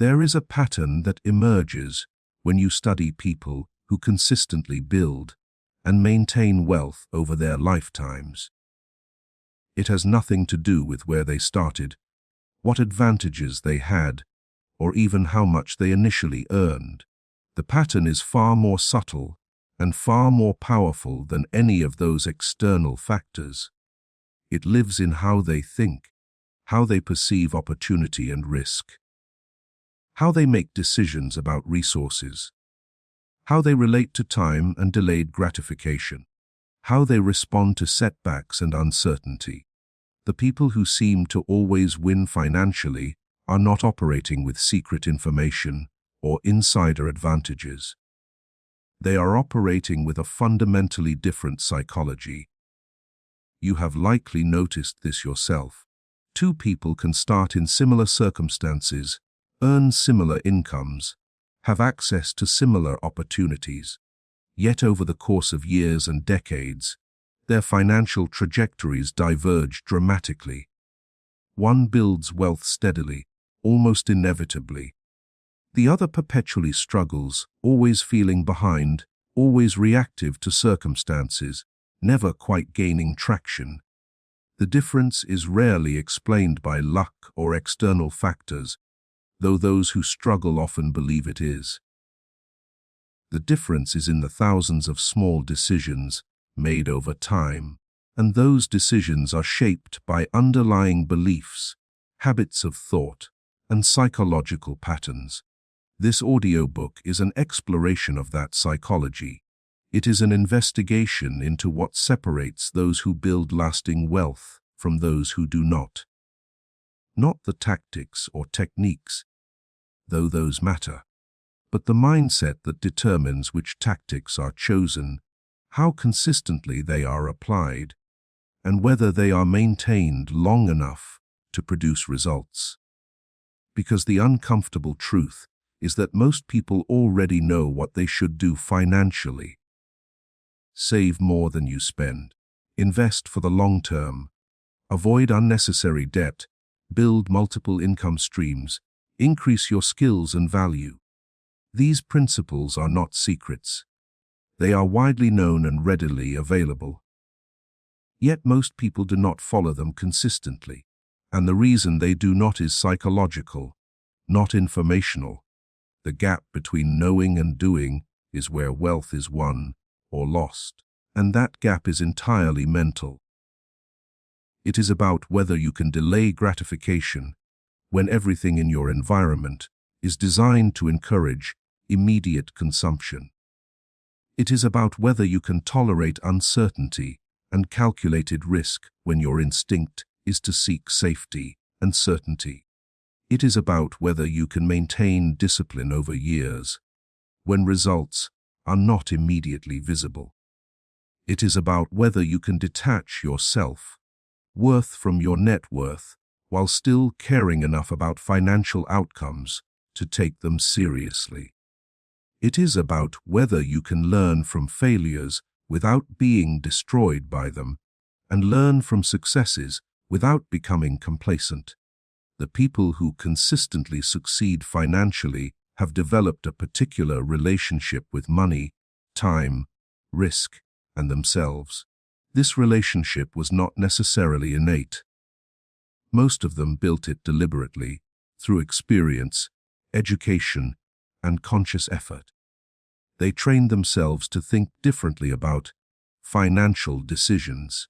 There is a pattern that emerges when you study people who consistently build and maintain wealth over their lifetimes. It has nothing to do with where they started, what advantages they had, or even how much they initially earned. The pattern is far more subtle and far more powerful than any of those external factors. It lives in how they think, how they perceive opportunity and risk, how they make decisions about resources, how they relate to time and delayed gratification, how they respond to setbacks and uncertainty. The people who seem to always win financially are not operating with secret information or insider advantages. They are operating with a fundamentally different psychology. You have likely noticed this yourself. Two people can start in similar circumstances, earn similar incomes, have access to similar opportunities. Yet over the course of years and decades, their financial trajectories diverge dramatically. One builds wealth steadily, almost inevitably. The other perpetually struggles, always feeling behind, always reactive to circumstances, never quite gaining traction. The difference is rarely explained by luck or external factors, though those who struggle often believe it is. The difference is in the thousands of small decisions made over time, and those decisions are shaped by underlying beliefs, habits of thought, and psychological patterns. This audiobook is an exploration of that psychology. It is an investigation into what separates those who build lasting wealth from those who do not. Not the tactics or techniques, though those matter, but the mindset that determines which tactics are chosen, how consistently they are applied, and whether they are maintained long enough to produce results. Because the uncomfortable truth is that most people already know what they should do financially. Save more than you spend. Invest for the long term. Avoid unnecessary debt. Build multiple income streams. Increase your skills and value. These principles are not secrets. They are widely known and readily available. Yet most people do not follow them consistently, and the reason they do not is psychological, not informational. The gap between knowing and doing is where wealth is won or lost, and that gap is entirely mental. It is about whether you can delay gratification when everything in your environment is designed to encourage immediate consumption. It is about whether you can tolerate uncertainty and calculated risk when your instinct is to seek safety and certainty. It is about whether you can maintain discipline over years when results are not immediately visible. It is about whether you can detach your self-worth from your net worth while still caring enough about financial outcomes to take them seriously. It is about whether you can learn from failures without being destroyed by them and learn from successes without becoming complacent. The people who consistently succeed financially have developed a particular relationship with money, time, risk, and themselves. This relationship was not necessarily innate. Most of them built it deliberately, through experience, education, and conscious effort. They trained themselves to think differently about financial decisions.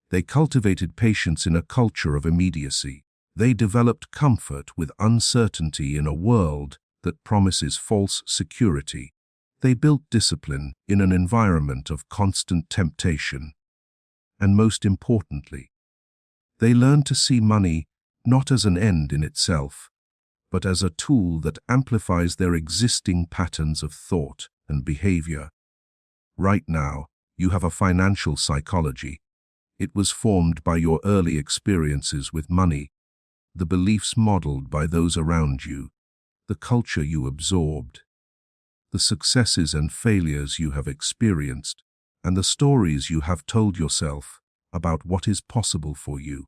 They cultivated patience in a culture of immediacy. They developed comfort with uncertainty in a world that promises false security. They built discipline in an environment of constant temptation. And most importantly, they learned to see money not as an end in itself, but as a tool that amplifies their existing patterns of thought and behavior. Right now, you have a financial psychology. It was formed by your early experiences with money, the beliefs modeled by those around you, the culture you absorbed, the successes and failures you have experienced, and the stories you have told yourself about what is possible for you.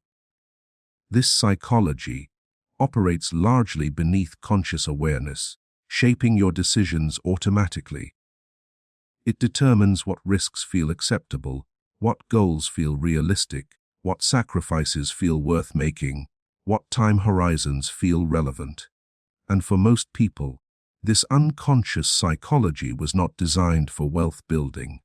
This psychology, operates largely beneath conscious awareness, shaping your decisions automatically. It determines what risks feel acceptable, what goals feel realistic, what sacrifices feel worth making, what time horizons feel relevant. And for most people, this unconscious psychology was not designed for wealth building.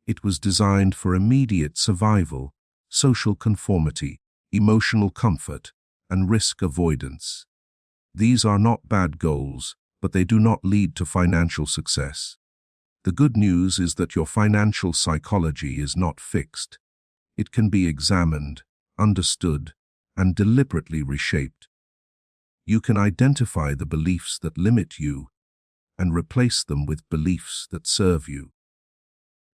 It was designed for immediate survival, social conformity, emotional comfort, and risk avoidance. These are not bad goals, but they do not lead to financial success. The good news is that your financial psychology is not fixed. It can be examined, understood, and deliberately reshaped. You can identify the beliefs that limit you and replace them with beliefs that serve you.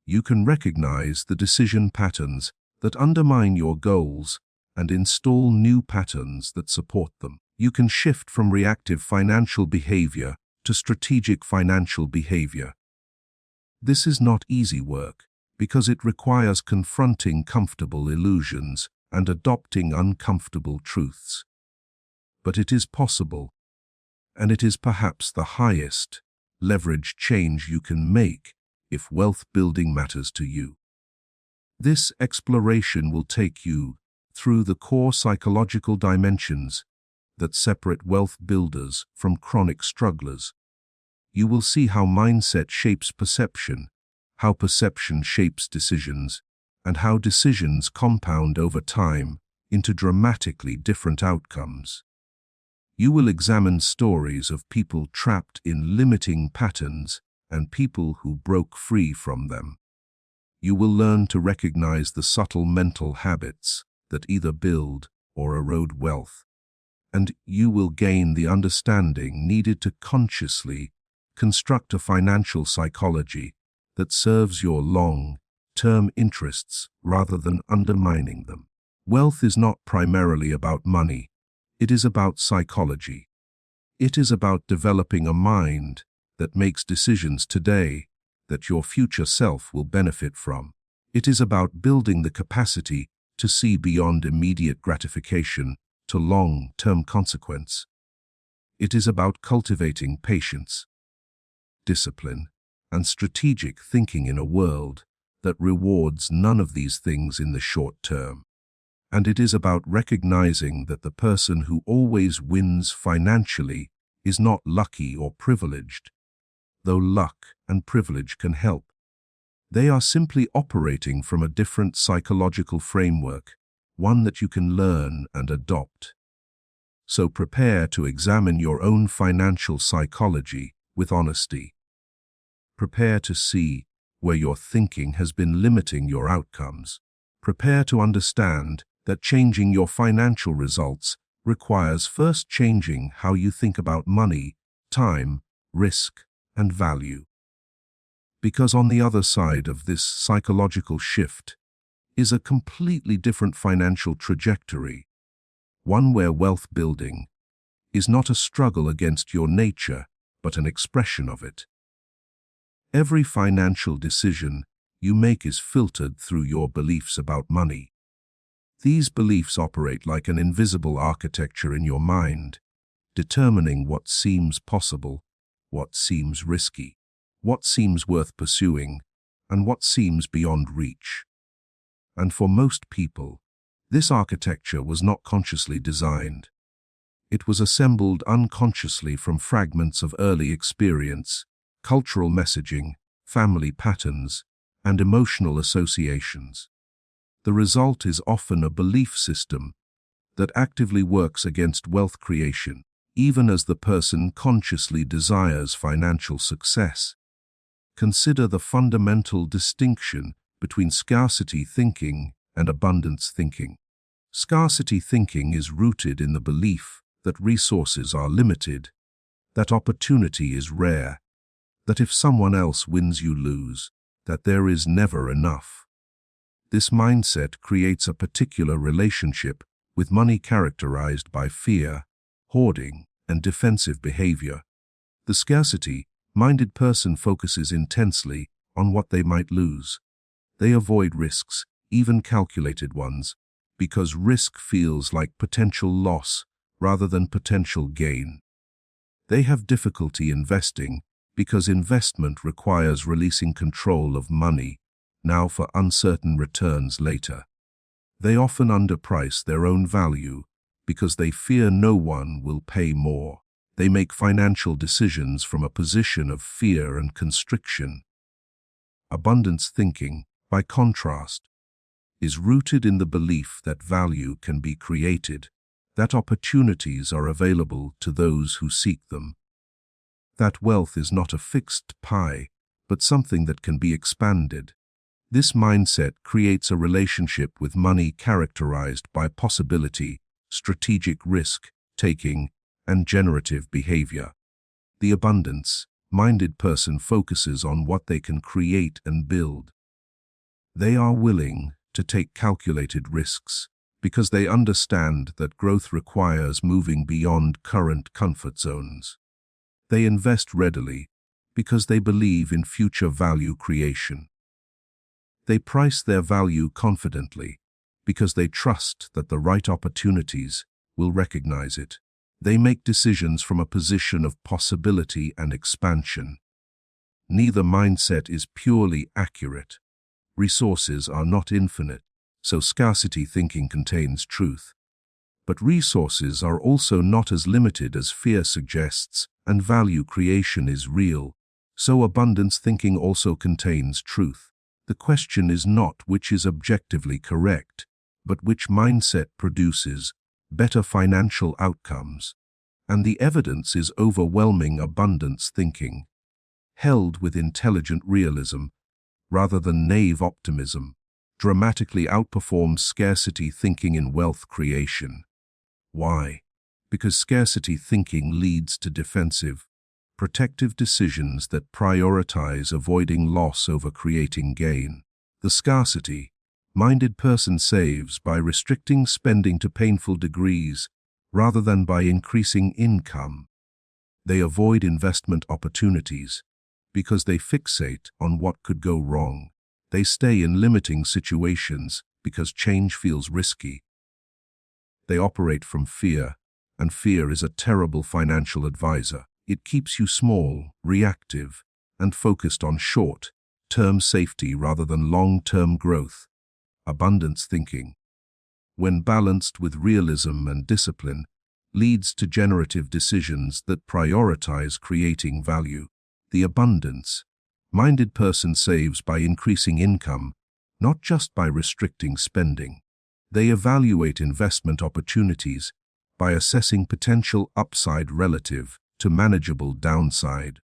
You can recognize the decision patterns that undermine your goals and install new patterns that support them. You can shift from reactive financial behavior to strategic financial behavior. This is not easy work because it requires confronting comfortable illusions and adopting uncomfortable truths. But it is possible, and it is perhaps the highest leverage change you can make if wealth building matters to you. This exploration will take you through the core psychological dimensions that separate wealth builders from chronic strugglers. You will see how mindset shapes perception, how perception shapes decisions, and how decisions compound over time into dramatically different outcomes. You will examine stories of people trapped in limiting patterns and people who broke free from them. You will learn to recognize the subtle mental habits that either build or erode wealth, and you will gain the understanding needed to consciously construct a financial psychology that serves your long-term interests rather than undermining them. Wealth is not primarily about money. It is about psychology. It is about developing a mind that makes decisions today that your future self will benefit from. It is about building the capacity to see beyond immediate gratification to long-term consequence. It is about cultivating patience, discipline, and strategic thinking in a world that rewards none of these things in the short term. And it is about recognizing that the person who always wins financially is not lucky or privileged, though luck and privilege can help. They are simply operating from a different psychological framework, one that you can learn and adopt. So prepare to examine your own financial psychology with honesty. Prepare to see where your thinking has been limiting your outcomes. Prepare to understand that changing your financial results requires first changing how you think about money, time, risk, and value. Because on the other side of this psychological shift is a completely different financial trajectory, one where wealth building is not a struggle against your nature, but an expression of it. Every financial decision you make is filtered through your beliefs about money. These beliefs operate like an invisible architecture in your mind, determining what seems possible, what seems risky, what seems worth pursuing, and what seems beyond reach. And for most people, this architecture was not consciously designed. It was assembled unconsciously from fragments of early experience, cultural messaging, family patterns, and emotional associations. The result is often a belief system that actively works against wealth creation, even as the person consciously desires financial success. Consider the fundamental distinction between scarcity thinking and abundance thinking. Scarcity thinking is rooted in the belief that resources are limited, that opportunity is rare, that if someone else wins you lose, that there is never enough. This mindset creates a particular relationship with money characterized by fear, hoarding, and defensive behavior. The scarcity-minded person focuses intensely on what they might lose. They avoid risks, even calculated ones, because risk feels like potential loss rather than potential gain. They have difficulty investing because investment requires releasing control of money, now for uncertain returns later. They often underprice their own value because they fear no one will pay more. They make financial decisions from a position of fear and constriction. Abundance thinking, by contrast, is rooted in the belief that value can be created, that opportunities are available to those who seek them, that wealth is not a fixed pie, but something that can be expanded. This mindset creates a relationship with money characterized by possibility, strategic risk-taking, and generative behavior. The abundance-minded person focuses on what they can create and build. They are willing to take calculated risks because they understand that growth requires moving beyond current comfort zones. They invest readily because they believe in future value creation. They price their value confidently because they trust that the right opportunities will recognize it. They make decisions from a position of possibility and expansion. Neither mindset is purely accurate. Resources are not infinite, so scarcity thinking contains truth. But resources are also not as limited as fear suggests, and value creation is real, so abundance thinking also contains truth. The question is not which is objectively correct, but which mindset produces better financial outcomes. And the evidence is overwhelming. Abundance thinking, held with intelligent realism rather than naive optimism, dramatically outperforms scarcity thinking in wealth creation. Why? Because scarcity thinking leads to defensive, protective decisions that prioritize avoiding loss over creating gain. The scarcity-minded person saves by restricting spending to painful degrees rather than by increasing income. They avoid investment opportunities because they fixate on what could go wrong. They stay in limiting situations because change feels risky. They operate from fear, and fear is a terrible financial advisor. It keeps you small, reactive, and focused on short-term safety rather than long-term growth. Abundance thinking, when balanced with realism and discipline, leads to generative decisions that prioritize creating value. The abundance-minded person saves by increasing income, not just by restricting spending. They evaluate investment opportunities by assessing potential upside relative to manageable downside.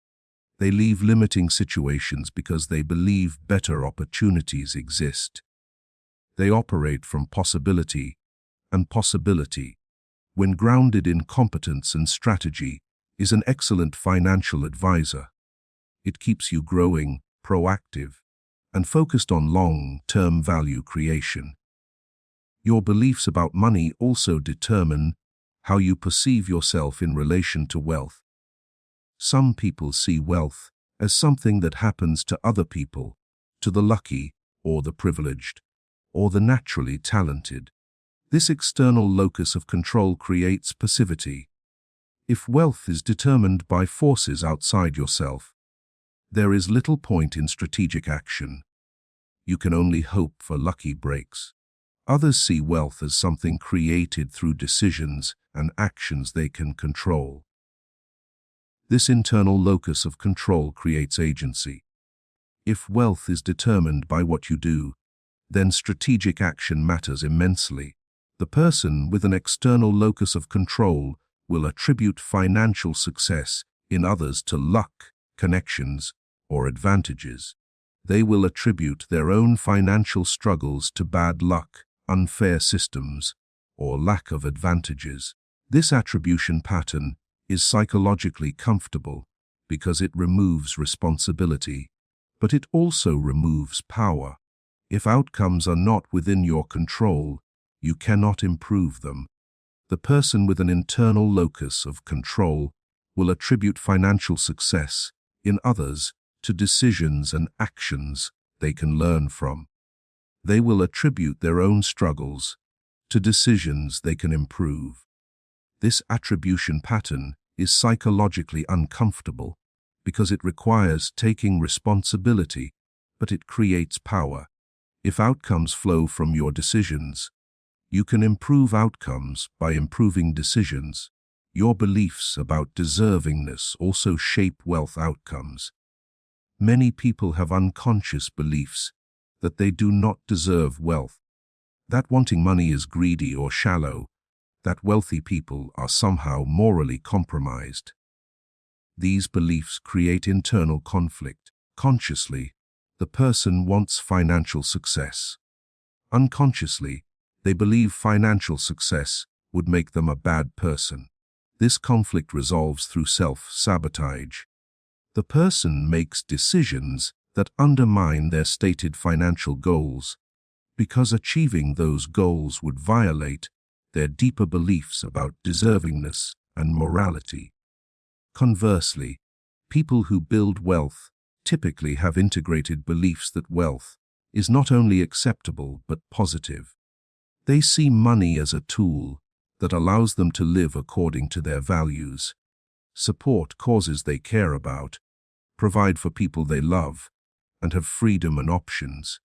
They leave limiting situations because they believe better opportunities exist. They operate from possibility, and possibility, when grounded in competence and strategy, is an excellent financial advisor. It keeps you growing, proactive, and focused on long-term value creation. Your beliefs about money also determine how you perceive yourself in relation to wealth. Some people see wealth as something that happens to other people, to the lucky or the privileged, or the naturally talented. This external locus of control creates passivity. If wealth is determined by forces outside yourself, there is little point in strategic action. You can only hope for lucky breaks. Others see wealth as something created through decisions and actions they can control. This internal locus of control creates agency. If wealth is determined by what you do, then strategic action matters immensely. The person with an external locus of control will attribute financial success in others to luck, connections, or advantages. They will attribute their own financial struggles to bad luck, unfair systems, or lack of advantages. This attribution pattern is psychologically comfortable because it removes responsibility, but it also removes power. If outcomes are not within your control, you cannot improve them. The person with an internal locus of control will attribute financial success in others to decisions and actions they can learn from. They will attribute their own struggles to decisions they can improve. This attribution pattern is psychologically uncomfortable because it requires taking responsibility, but it creates power. If outcomes flow from your decisions, you can improve outcomes by improving decisions. Your beliefs about deservingness also shape wealth outcomes. Many people have unconscious beliefs that they do not deserve wealth, that wanting money is greedy or shallow, that wealthy people are somehow morally compromised. These beliefs create internal conflict. Consciously, the person wants financial success. Unconsciously, they believe financial success would make them a bad person. This conflict resolves through self-sabotage. The person makes decisions that undermine their stated financial goals because achieving those goals would violate their deeper beliefs about deservingness and morality. Conversely, people who build wealth typically have integrated beliefs that wealth is not only acceptable but positive. They see money as a tool that allows them to live according to their values, support causes they care about, provide for people they love, and have freedom and options.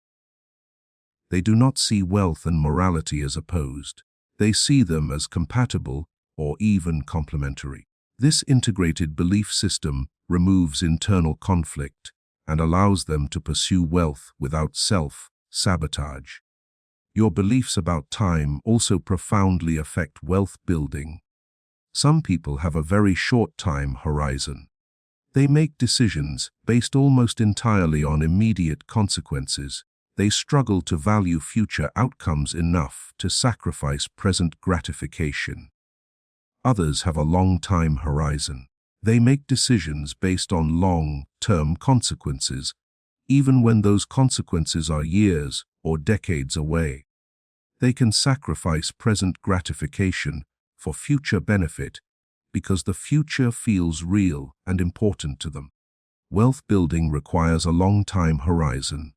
They do not see wealth and morality as opposed. They see them as compatible or even complementary. This integrated belief system removes internal conflict and allows them to pursue wealth without self-sabotage. Your beliefs about time also profoundly affect wealth building. Some people have a very short time horizon. They make decisions based almost entirely on immediate consequences. They struggle to value future outcomes enough to sacrifice present gratification. Others have a long time horizon. They make decisions based on long-term consequences, even when those consequences are years or decades away. They can sacrifice present gratification for future benefit because the future feels real and important to them. Wealth building requires a long time horizon.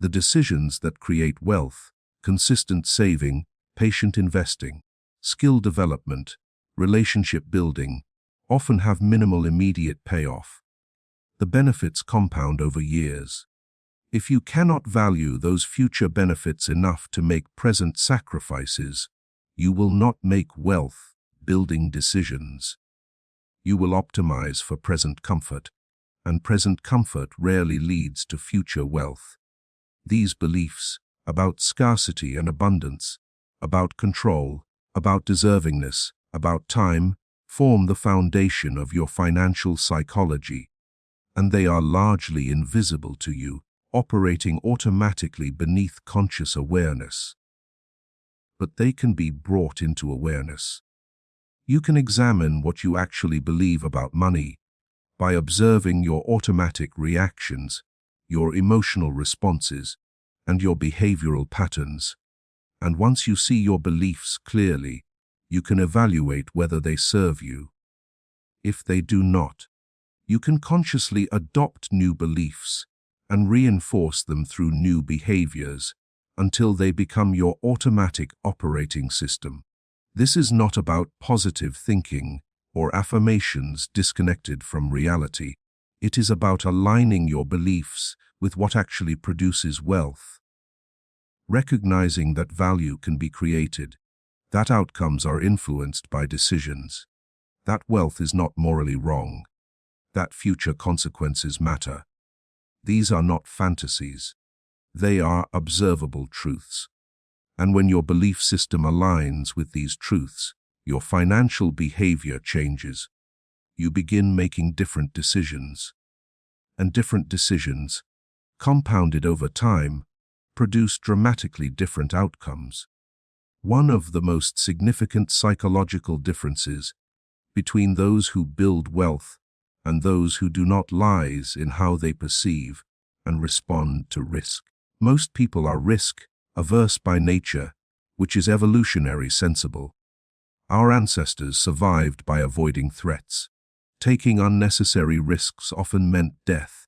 The decisions that create wealth, consistent saving, patient investing, skill development, relationship building, often have minimal immediate payoff. The benefits compound over years. If you cannot value those future benefits enough to make present sacrifices, you will not make wealth building decisions. You will optimize for present comfort, and present comfort rarely leads to future wealth. These beliefs about scarcity and abundance, about control, about deservingness, about time, form the foundation of your financial psychology, and they are largely invisible to you, operating automatically beneath conscious awareness. But they can be brought into awareness. You can examine what you actually believe about money by observing your automatic reactions, your emotional responses, and your behavioral patterns. And once you see your beliefs clearly, you can evaluate whether they serve you. If they do not, you can consciously adopt new beliefs and reinforce them through new behaviors until they become your automatic operating system. This is not about positive thinking or affirmations disconnected from reality. It is about aligning your beliefs with what actually produces wealth. Recognizing that value can be created, that outcomes are influenced by decisions, that wealth is not morally wrong, that future consequences matter. These are not fantasies. They are observable truths. And when your belief system aligns with these truths, your financial behavior changes. You begin making different decisions. And different decisions, compounded over time, produce dramatically different outcomes. One of the most significant psychological differences between those who build wealth and those who do not lies in how they perceive and respond to risk. Most people are risk-averse by nature, which is evolutionary sensible. Our ancestors survived by avoiding threats. Taking unnecessary risks often meant death.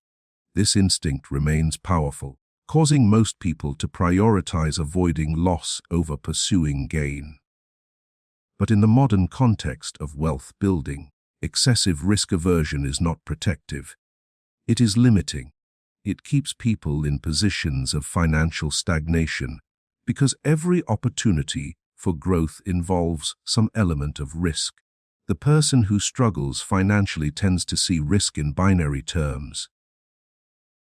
This instinct remains powerful, causing most people to prioritize avoiding loss over pursuing gain. But in the modern context of wealth building, excessive risk aversion is not protective. It is limiting. It keeps people in positions of financial stagnation because every opportunity for growth involves some element of risk. The person who struggles financially tends to see risk in binary terms.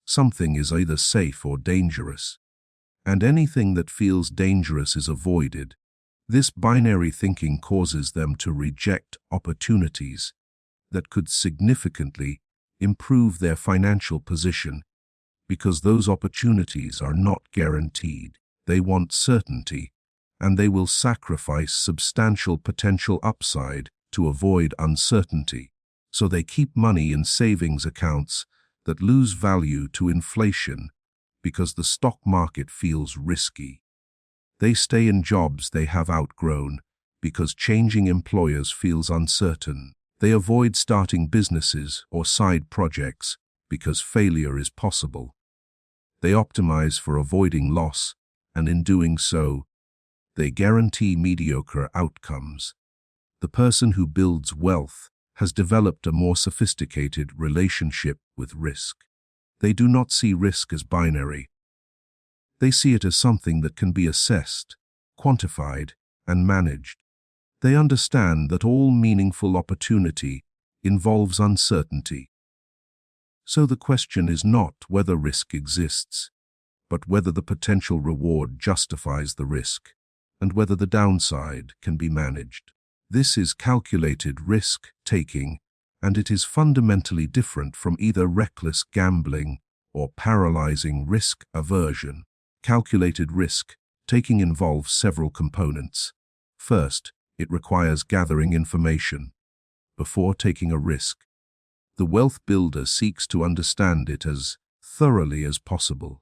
Something is either safe or dangerous, and anything that feels dangerous is avoided. This binary thinking causes them to reject opportunities that could significantly improve their financial position because those opportunities are not guaranteed. They want certainty, and they will sacrifice substantial potential upside to avoid uncertainty. So they keep money in savings accounts that lose value to inflation because the stock market feels risky. They stay in jobs they have outgrown because changing employers feels uncertain. They avoid starting businesses or side projects because failure is possible. They optimize for avoiding loss, and in doing so, they guarantee mediocre outcomes. The person who builds wealth has developed a more sophisticated relationship with risk. They do not see risk as binary. They see it as something that can be assessed, quantified, and managed. They understand that all meaningful opportunity involves uncertainty. So the question is not whether risk exists, but whether the potential reward justifies the risk, and whether the downside can be managed. This is calculated risk-taking, and it is fundamentally different from either reckless gambling or paralyzing risk aversion. Calculated risk-taking involves several components. First, it requires gathering information. Before taking a risk, the wealth builder seeks to understand it as thoroughly as possible.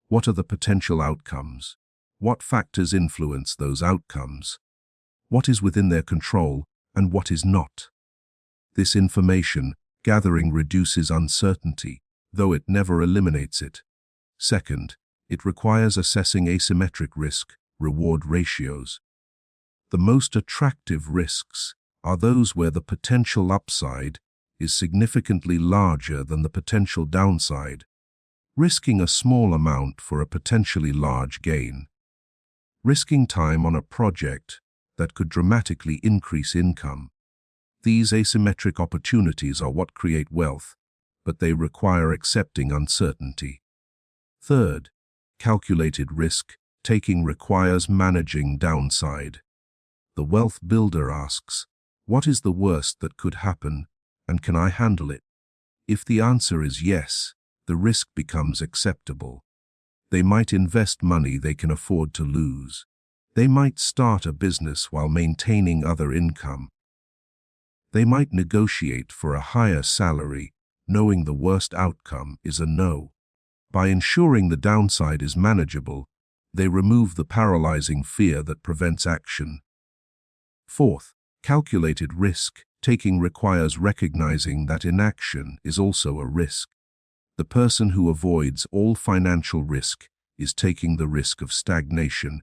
What are the potential outcomes? What factors influence those outcomes? What is within their control and what is not? This information gathering reduces uncertainty, though it never eliminates it. Second, it requires assessing asymmetric risk-reward ratios. The most attractive risks are those where the potential upside is significantly larger than the potential downside, risking a small amount for a potentially large gain. Risking time on a project that could dramatically increase income. These asymmetric opportunities are what create wealth, but they require accepting uncertainty. Third, calculated risk-taking requires managing downside. The wealth builder asks, what is the worst that could happen, and can I handle it? If the answer is yes, the risk becomes acceptable. They might invest money they can afford to lose. They might start a business while maintaining other income. They might negotiate for a higher salary, knowing the worst outcome is a no. By ensuring the downside is manageable, they remove the paralyzing fear that prevents action. Fourth, calculated risk-taking requires recognizing that inaction is also a risk. The person who avoids all financial risk is taking the risk of stagnation,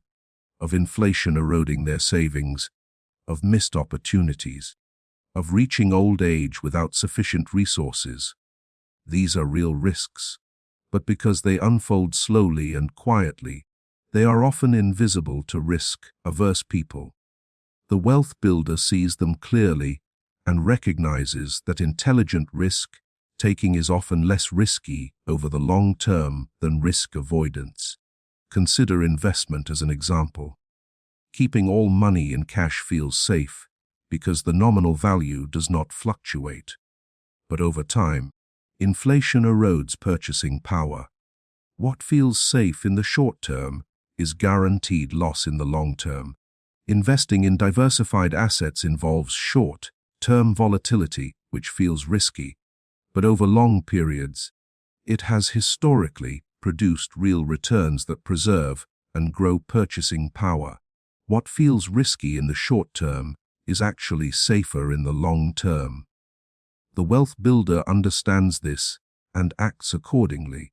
of inflation eroding their savings, of missed opportunities, of reaching old age without sufficient resources. These are real risks, but because they unfold slowly and quietly, they are often invisible to risk-averse people. The wealth builder sees them clearly and recognizes that intelligent risk-taking is often less risky over the long term than risk avoidance. Consider investment as an example. Keeping all money in cash feels safe because the nominal value does not fluctuate. But over time, inflation erodes purchasing power. What feels safe in the short term is guaranteed loss in the long term. Investing in diversified assets involves short-term volatility, which feels risky, but over long periods, it has historically produced real returns that preserve and grow purchasing power. What feels risky in the short term is actually safer in the long term. The wealth builder understands this and acts accordingly.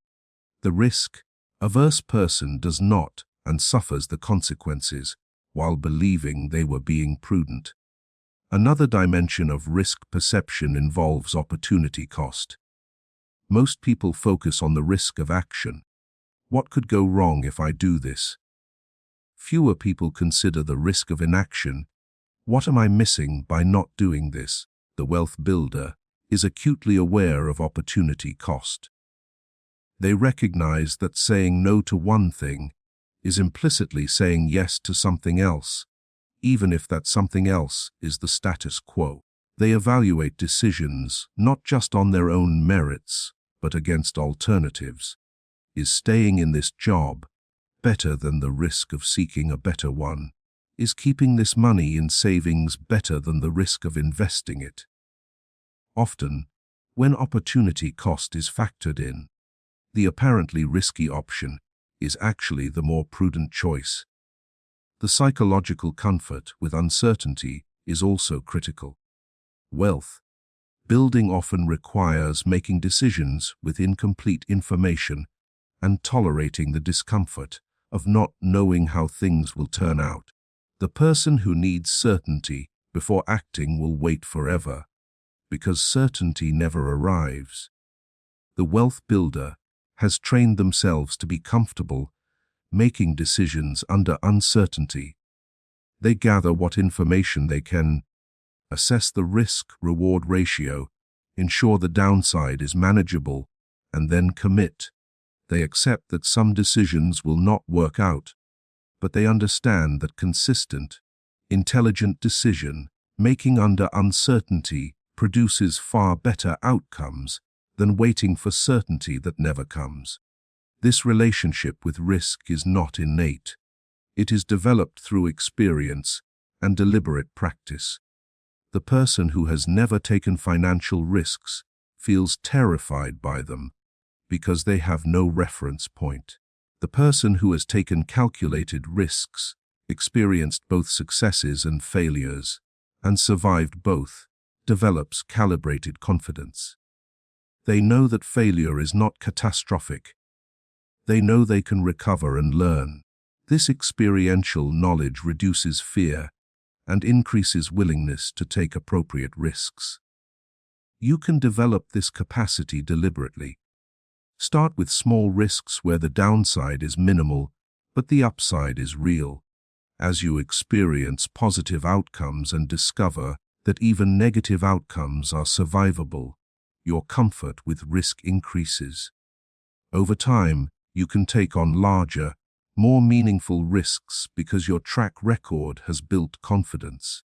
The risk-averse person does not and suffers the consequences, while believing they were being prudent. Another dimension of risk perception involves opportunity cost. Most people focus on the risk of action. What could go wrong if I do this? Fewer people consider the risk of inaction. What am I missing by not doing this? The wealth builder is acutely aware of opportunity cost. They recognize that saying no to one thing is implicitly saying yes to something else, even if that something else is the status quo. They evaluate decisions not just on their own merits, but against alternatives. Is staying in this job better than the risk of seeking a better one? Is keeping this money in savings better than the risk of investing it? Often, when opportunity cost is factored in, the apparently risky option is actually the more prudent choice. The psychological comfort with uncertainty is also critical. Wealth building often requires making decisions with incomplete information and tolerating the discomfort of not knowing how things will turn out. The person who needs certainty before acting will wait forever, because certainty never arrives. The wealth builder has trained themselves to be comfortable making decisions under uncertainty. They gather what information they can, assess the risk-reward ratio, ensure the downside is manageable, and then commit. They accept that some decisions will not work out, but they understand that consistent, intelligent decision-making under uncertainty produces far better outcomes than waiting for certainty that never comes. This relationship with risk is not innate. It is developed through experience and deliberate practice. The person who has never taken financial risks feels terrified by them because they have no reference point. The person who has taken calculated risks, experienced both successes and failures, and survived both, develops calibrated confidence. They know that failure is not catastrophic. They know they can recover and learn. This experiential knowledge reduces fear and increases willingness to take appropriate risks. You can develop this capacity deliberately. Start with small risks where the downside is minimal, but the upside is real. As you experience positive outcomes and discover that even negative outcomes are survivable, your comfort with risk increases. Over time, you can take on larger, more meaningful risks because your track record has built confidence.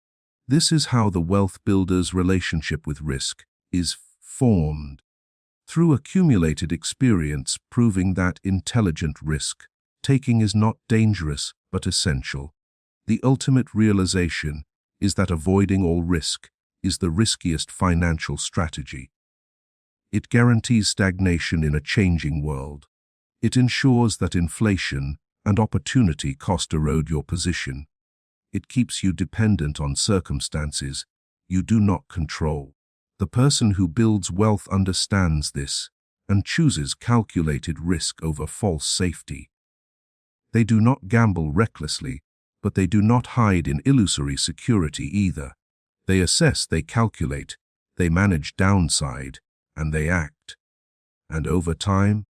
This is how the wealth builder's relationship with risk is formed. Through accumulated experience proving that intelligent risk-taking is not dangerous but essential. The ultimate realization is that avoiding all risk is the riskiest financial strategy. It guarantees stagnation in a changing world. It ensures that inflation and opportunity cost erode your position. It keeps you dependent on circumstances you do not control. The person who builds wealth understands this and chooses calculated risk over false safety. They do not gamble recklessly, but they do not hide in illusory security either. They assess, they calculate, they manage downside, and they act. And over time,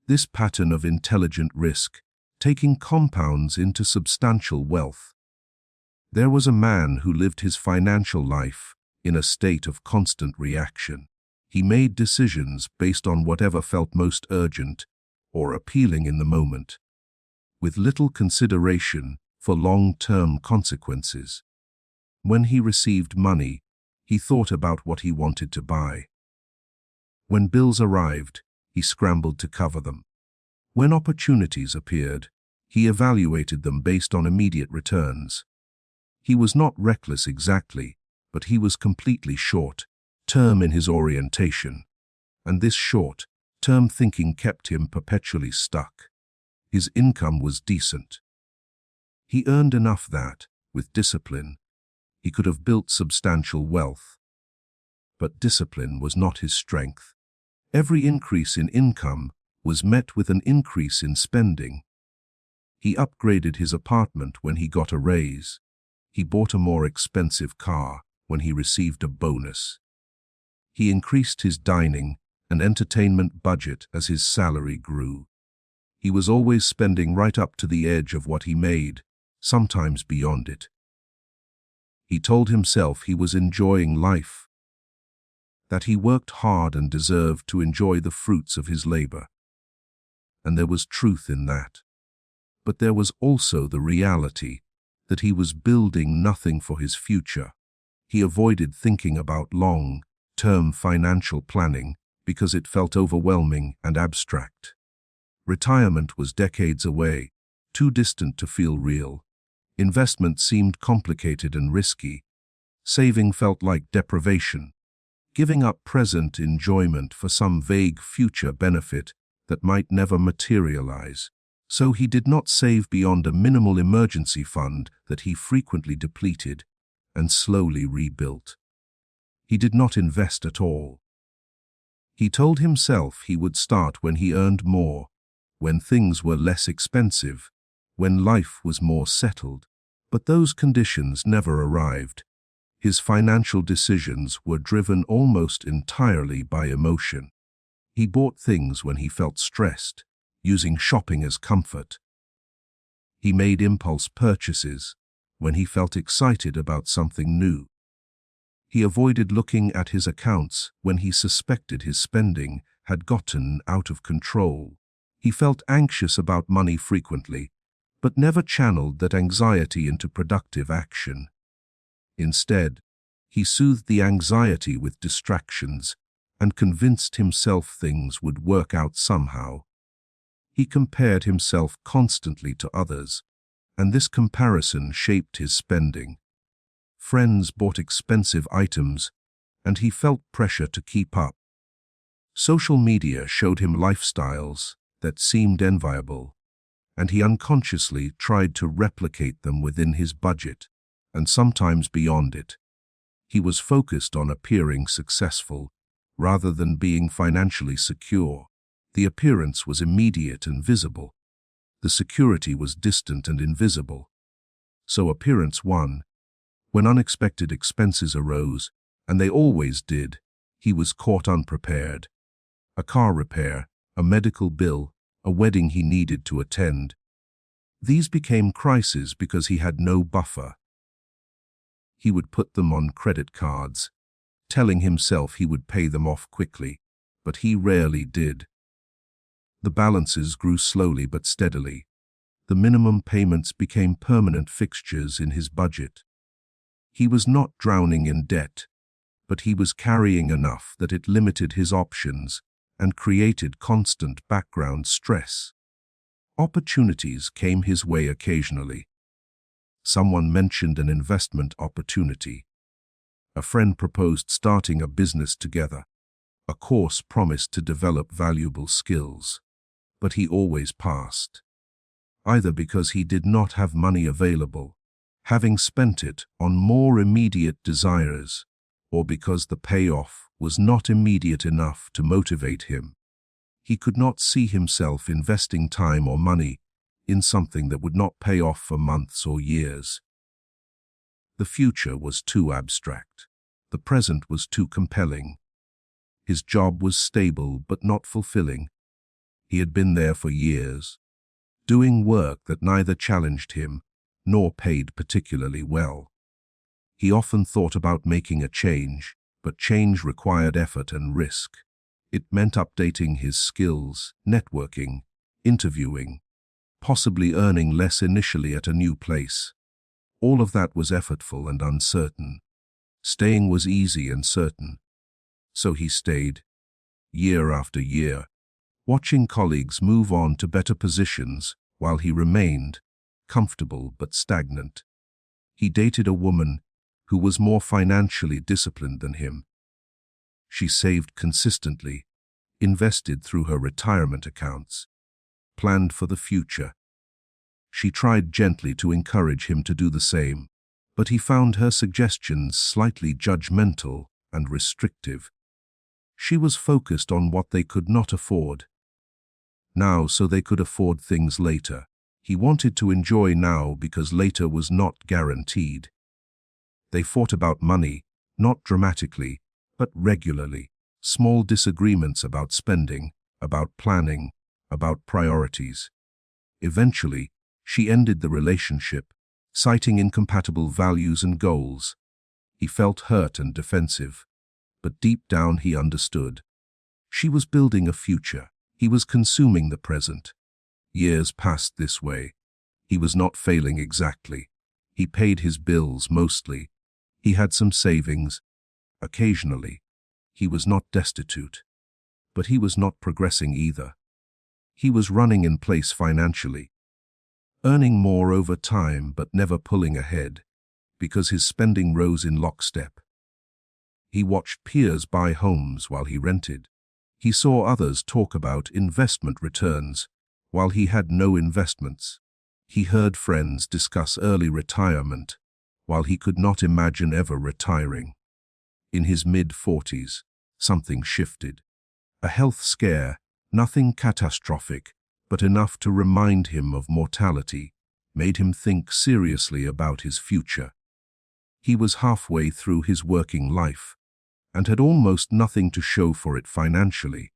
this pattern of intelligent risk-taking compounds into substantial wealth. There was a man who lived his financial life in a state of constant reaction. He made decisions based on whatever felt most urgent or appealing in the moment, with little consideration for long-term consequences. When he received money, he thought about what he wanted to buy. When bills arrived, he scrambled to cover them. When opportunities appeared, he evaluated them based on immediate returns. He was not reckless exactly, but he was completely short-term in his orientation, and this short-term thinking kept him perpetually stuck. His income was decent. He earned enough that, with discipline, he could have built substantial wealth. But discipline was not his strength. Every increase in income was met with an increase in spending. He upgraded his apartment when he got a raise. He bought a more expensive car when he received a bonus. He increased his dining and entertainment budget as his salary grew. He was always spending right up to the edge of what he made, sometimes beyond it. He told himself he was enjoying life, that he worked hard and deserved to enjoy the fruits of his labor. And there was truth in that. But there was also the reality that he was building nothing for his future. He avoided thinking about long-term financial planning because it felt overwhelming and abstract. Retirement was decades away, too distant to feel real. Investment seemed complicated and risky. Saving felt like deprivation, giving up present enjoyment for some vague future benefit that might never materialize. So he did not save beyond a minimal emergency fund that he frequently depleted and slowly rebuilt. He did not invest at all. He told himself he would start when he earned more, when things were less expensive, when life was more settled. But those conditions never arrived. His financial decisions were driven almost entirely by emotion. He bought things when he felt stressed, using shopping as comfort. He made impulse purchases when he felt excited about something new. He avoided looking at his accounts when he suspected his spending had gotten out of control. He felt anxious about money frequently, but never channeled that anxiety into productive action. Instead, he soothed the anxiety with distractions and convinced himself things would work out somehow. He compared himself constantly to others, and this comparison shaped his spending. Friends bought expensive items, and he felt pressure to keep up. Social media showed him lifestyles that seemed enviable, and he unconsciously tried to replicate them within his budget, and sometimes beyond it. He was focused on appearing successful, rather than being financially secure. The appearance was immediate and visible. The security was distant and invisible. So appearance won. When unexpected expenses arose, and they always did, he was caught unprepared. A car repair, a medical bill, a wedding he needed to attend. These became crises because he had no buffer. He would put them on credit cards, telling himself he would pay them off quickly, but he rarely did. The balances grew slowly but steadily. The minimum payments became permanent fixtures in his budget. He was not drowning in debt, but he was carrying enough that it limited his options and created constant background stress. Opportunities came his way occasionally. Someone mentioned an investment opportunity. A friend proposed starting a business together. A course promised to develop valuable skills. But he always passed, either because he did not have money available, having spent it on more immediate desires, or because the payoff was not immediate enough to motivate him. He could not see himself investing time or money in something that would not pay off for months or years. The future was too abstract. The present was too compelling. His job was stable but not fulfilling. He had been there for years, doing work that neither challenged him nor paid particularly well. He often thought about making a change, but change required effort and risk. It meant updating his skills, networking, interviewing, possibly earning less initially at a new place. All of that was effortful and uncertain. Staying was easy and certain. So he stayed, year after year, watching colleagues move on to better positions while he remained comfortable but stagnant. He dated a woman who was more financially disciplined than him. She saved consistently, invested through her retirement accounts, planned for the future. She tried gently to encourage him to do the same, but he found her suggestions slightly judgmental and restrictive. She was focused on what they could not afford now so they could afford things later. He wanted to enjoy now because later was not guaranteed. They fought about money, not dramatically, but regularly. Small disagreements about spending, about planning, about priorities. Eventually, she ended the relationship, citing incompatible values and goals. He felt hurt and defensive, but deep down he understood. She was building a future. He was consuming the present. Years passed this way. He was not failing exactly. He paid his bills mostly. He had some savings. Occasionally. He was not destitute. But he was not progressing either. He was running in place financially, earning more over time but never pulling ahead, because his spending rose in lockstep. He watched peers buy homes while he rented. He saw others talk about investment returns while he had no investments. He heard friends discuss early retirement while he could not imagine ever retiring. In his mid-40s, something shifted. A health scare, nothing catastrophic, but enough to remind him of mortality, made him think seriously about his future. He was halfway through his working life, and had almost nothing to show for it financially.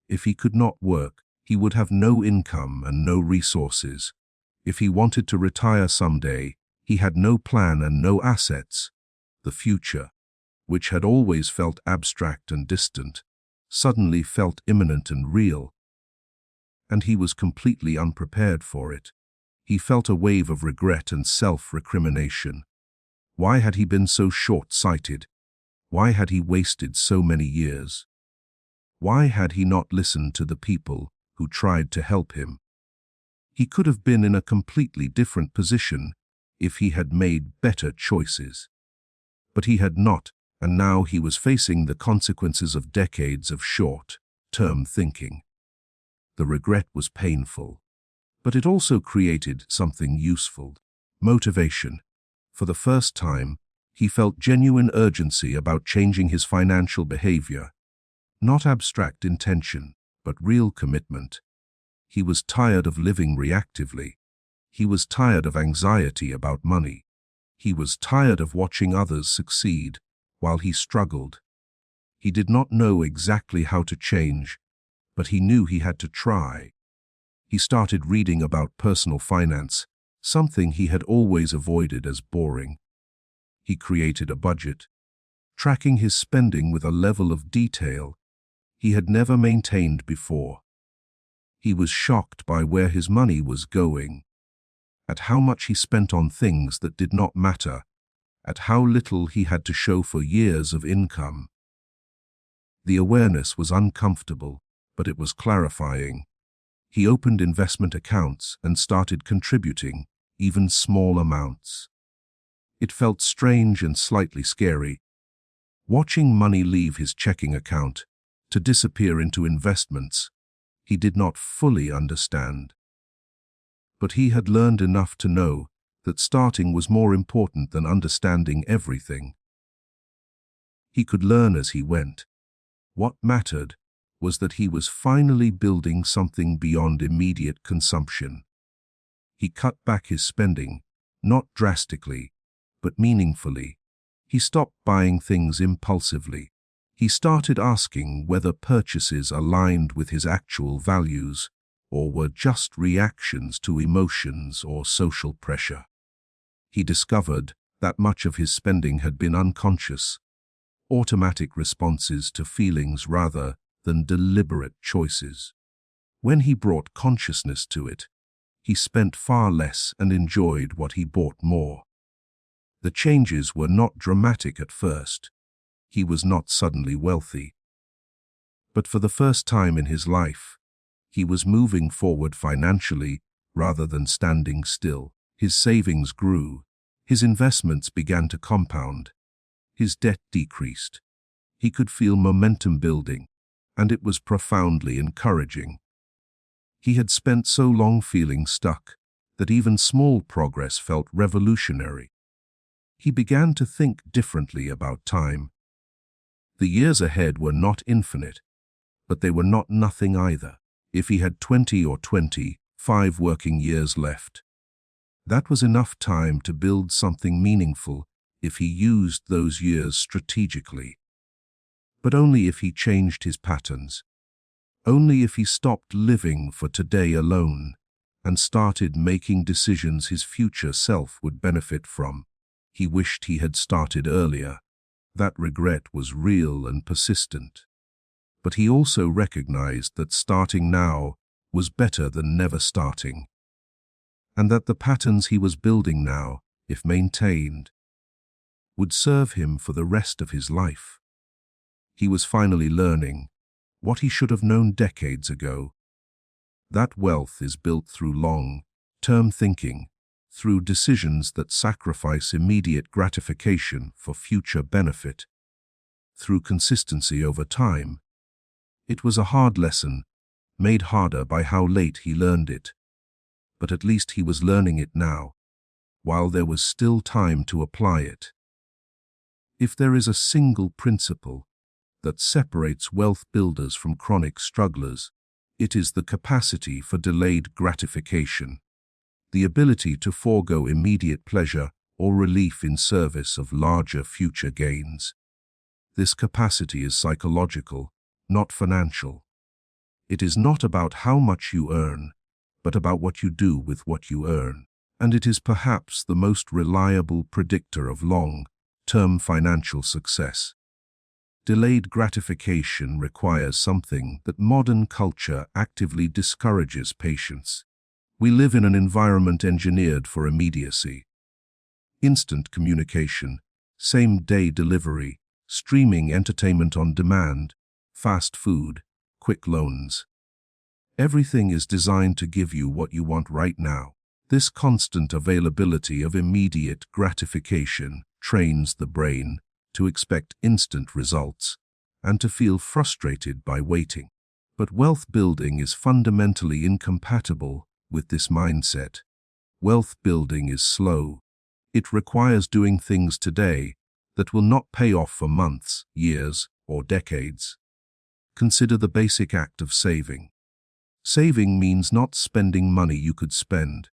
If he could not work, he would have no income and no resources. If he wanted to retire someday, he had no plan and no assets. The future, which had always felt abstract and distant, suddenly felt imminent and real. And he was completely unprepared for it. He felt a wave of regret and self-recrimination. Why had he been so short-sighted? Why had he wasted so many years? Why had he not listened to the people who tried to help him? He could have been in a completely different position if he had made better choices. But he had not, and now he was facing the consequences of decades of short-term thinking. The regret was painful, but it also created something useful: motivation. For the first time, he felt genuine urgency about changing his financial behavior. Not abstract intention, but real commitment. He was tired of living reactively. He was tired of anxiety about money. He was tired of watching others succeed while he struggled. He did not know exactly how to change, but he knew he had to try. He started reading about personal finance, something he had always avoided as boring. He created a budget, tracking his spending with a level of detail he had never maintained before. He was shocked by where his money was going, at how much he spent on things that did not matter, at how little he had to show for years of income. The awareness was uncomfortable, but it was clarifying. He opened investment accounts and started contributing, even small amounts. It felt strange and slightly scary. Watching money leave his checking account to disappear into investments, he did not fully understand. But he had learned enough to know that starting was more important than understanding everything. He could learn as he went. What mattered was that he was finally building something beyond immediate consumption. He cut back his spending, not drastically, but meaningfully. He stopped buying things impulsively. He started asking whether purchases aligned with his actual values or were just reactions to emotions or social pressure. He discovered that much of his spending had been unconscious, automatic responses to feelings rather than deliberate choices. When he brought consciousness to it, he spent far less and enjoyed what he bought more. The changes were not dramatic at first. He was not suddenly wealthy. But for the first time in his life, he was moving forward financially rather than standing still. His savings grew. His investments began to compound. His debt decreased. He could feel momentum building, and it was profoundly encouraging. He had spent so long feeling stuck that even small progress felt revolutionary. He began to think differently about time. The years ahead were not infinite, but they were not nothing either. If he had 20 or 20, 5 working years left. That was enough time to build something meaningful if he used those years strategically. But only if he changed his patterns. Only if he stopped living for today alone and started making decisions his future self would benefit from. He wished he had started earlier. That regret was real and persistent. But he also recognized that starting now was better than never starting, and that the patterns he was building now, if maintained, would serve him for the rest of his life. He was finally learning what he should have known decades ago. That wealth is built through long-term thinking, through decisions that sacrifice immediate gratification for future benefit, through consistency over time. It was a hard lesson, made harder by how late he learned it. But at least he was learning it now, while there was still time to apply it. If there is a single principle that separates wealth builders from chronic strugglers, it is the capacity for delayed gratification, the ability to forego immediate pleasure or relief in service of larger future gains. This capacity is psychological, not financial. It is not about how much you earn, but about what you do with what you earn. And it is perhaps the most reliable predictor of long-term financial success. Delayed gratification requires something that modern culture actively discourages: patience. We live in an environment engineered for immediacy. Instant communication, same-day delivery, streaming entertainment on demand, fast food, quick loans. Everything is designed to give you what you want right now. This constant availability of immediate gratification trains the brain to expect instant results and to feel frustrated by waiting. But wealth building is fundamentally incompatible with this mindset. Wealth building is slow. It requires doing things today that will not pay off for months, years, or decades. Consider the basic act of saving. Saving means not spending money you could spend.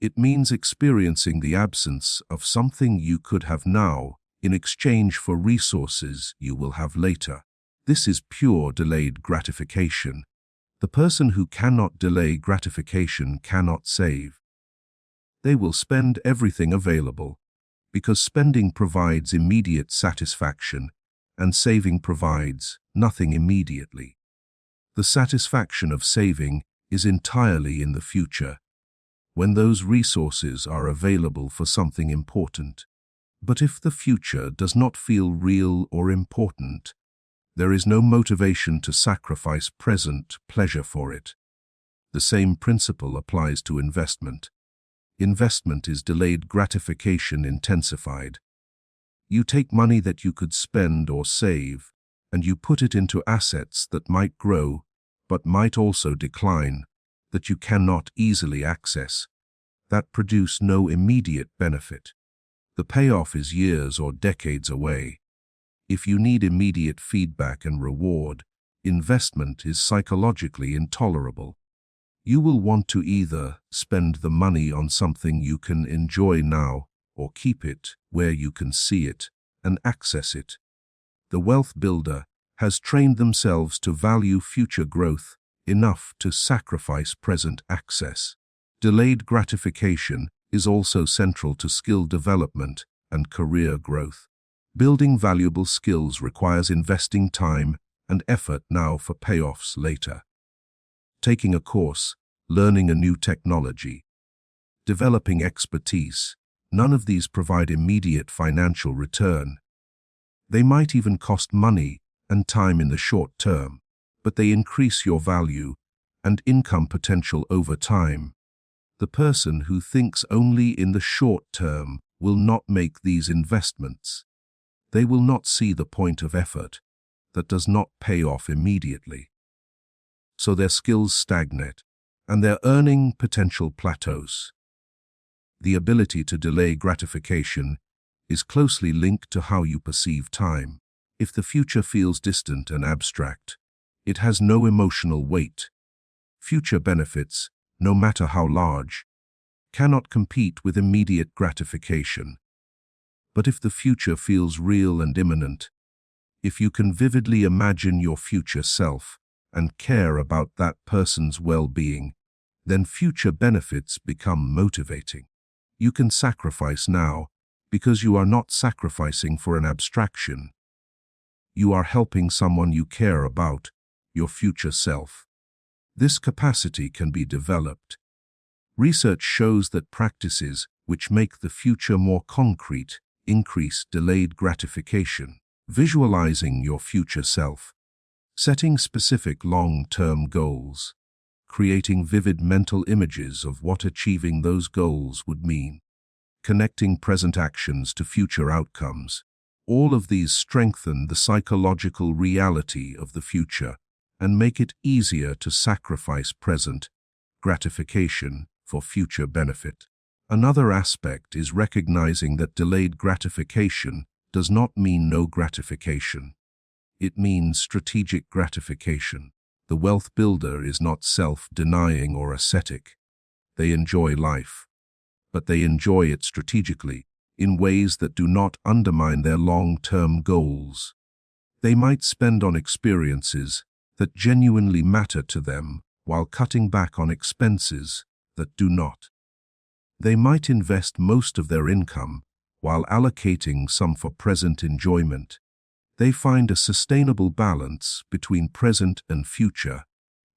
It means experiencing the absence of something you could have now in exchange for resources you will have later. This is pure delayed gratification. The person who cannot delay gratification cannot save. They will spend everything available, because spending provides immediate satisfaction and saving provides nothing immediately. The satisfaction of saving is entirely in the future, when those resources are available for something important. But if the future does not feel real or important, there is no motivation to sacrifice present pleasure for it. The same principle applies to investment. Investment is delayed gratification intensified. You take money that you could spend or save, and you put it into assets that might grow, but might also decline, that you cannot easily access, that produce no immediate benefit. The payoff is years or decades away. If you need immediate feedback and reward, investment is psychologically intolerable. You will want to either spend the money on something you can enjoy now, or keep it where you can see it and access it. The wealth builder has trained themselves to value future growth enough to sacrifice present access. Delayed gratification is also central to skill development and career growth. Building valuable skills requires investing time and effort now for payoffs later. Taking a course, learning a new technology, developing expertise, none of these provide immediate financial return. They might even cost money and time in the short term, but they increase your value and income potential over time. The person who thinks only in the short term will not make these investments. They will not see the point of effort that does not pay off immediately. So their skills stagnate and their earning potential plateaus. The ability to delay gratification is closely linked to how you perceive time. If the future feels distant and abstract, it has no emotional weight. Future benefits no matter how large, cannot compete with immediate gratification. But if the future feels real and imminent, if you can vividly imagine your future self and care about that person's well-being, then future benefits become motivating. You can sacrifice now because you are not sacrificing for an abstraction. You are helping someone you care about, your future self. This capacity can be developed. Research shows that practices which make the future more concrete increase delayed gratification. Visualizing your future self, setting specific long-term goals, creating vivid mental images of what achieving those goals would mean, connecting present actions to future outcomes. All of these strengthen the psychological reality of the future and make it easier to sacrifice present gratification for future benefit. Another aspect is recognizing that delayed gratification does not mean no gratification. It means strategic gratification. The wealth builder is not self-denying or ascetic. They enjoy life, but they enjoy it strategically in ways that do not undermine their long-term goals. They might spend on experiences that genuinely matter to them while cutting back on expenses that do not. They might invest most of their income while allocating some for present enjoyment. They find a sustainable balance between present and future,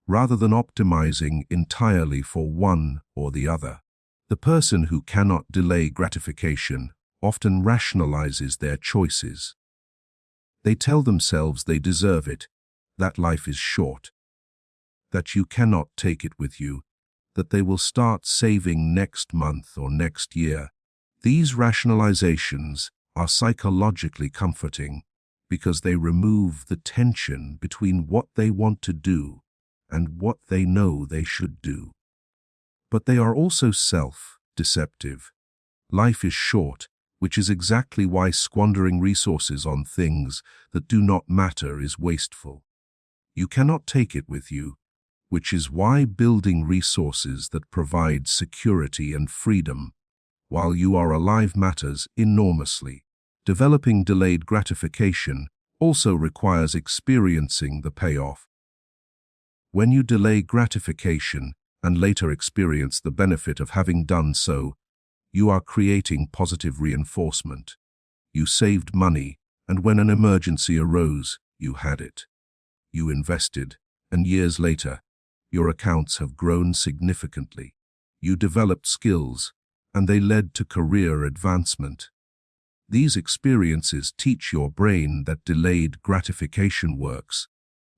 rather than optimizing entirely for one or the other. The person who cannot delay gratification often rationalizes their choices. They tell themselves they deserve it, that life is short, that you cannot take it with you, that they will start saving next month or next year. These rationalizations are psychologically comforting because they remove the tension between what they want to do and what they know they should do. But they are also self-deceptive. Life is short, which is exactly why squandering resources on things that do not matter is wasteful. You cannot take it with you, which is why building resources that provide security and freedom while you are alive matters enormously. Developing delayed gratification also requires experiencing the payoff. When you delay gratification and later experience the benefit of having done so, you are creating positive reinforcement. You saved money, and when an emergency arose, you had it. You invested, and years later, your accounts have grown significantly. You developed skills, and they led to career advancement. These experiences teach your brain that delayed gratification works,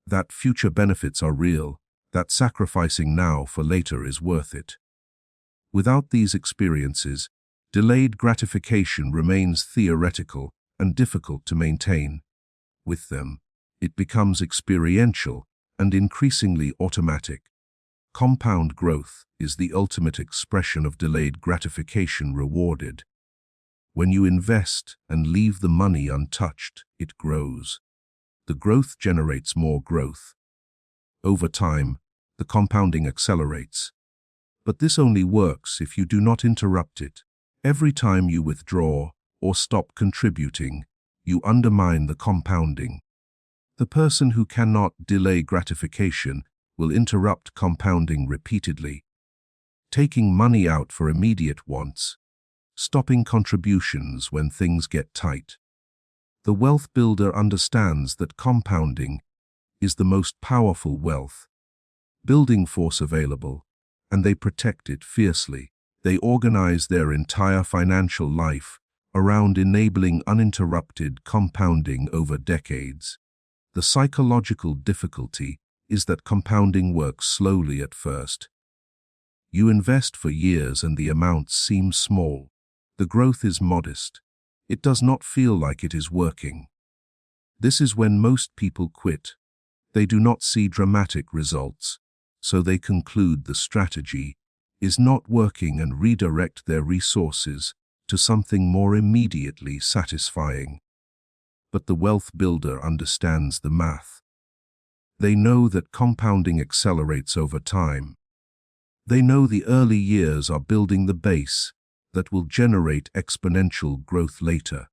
that future benefits are real, that sacrificing now for later is worth it. Without these experiences, delayed gratification remains theoretical and difficult to maintain. With them, it becomes experiential and increasingly automatic. Compound growth is the ultimate expression of delayed gratification rewarded. When you invest and leave the money untouched, it grows. The growth generates more growth. Over time, the compounding accelerates. But this only works if you do not interrupt it. Every time you withdraw or stop contributing, you undermine the compounding. The person who cannot delay gratification will interrupt compounding repeatedly, taking money out for immediate wants, stopping contributions when things get tight. The wealth builder understands that compounding is the most powerful wealth, building force available, and they protect it fiercely. They organize their entire financial life around enabling uninterrupted compounding over decades. The psychological difficulty is that compounding works slowly at first. You invest for years and the amounts seem small. The growth is modest. It does not feel like it is working. This is when most people quit. They do not see dramatic results, so they conclude the strategy is not working and redirect their resources to something more immediately satisfying. But the wealth builder understands the math. They know that compounding accelerates over time. They know the early years are building the base that will generate exponential growth later.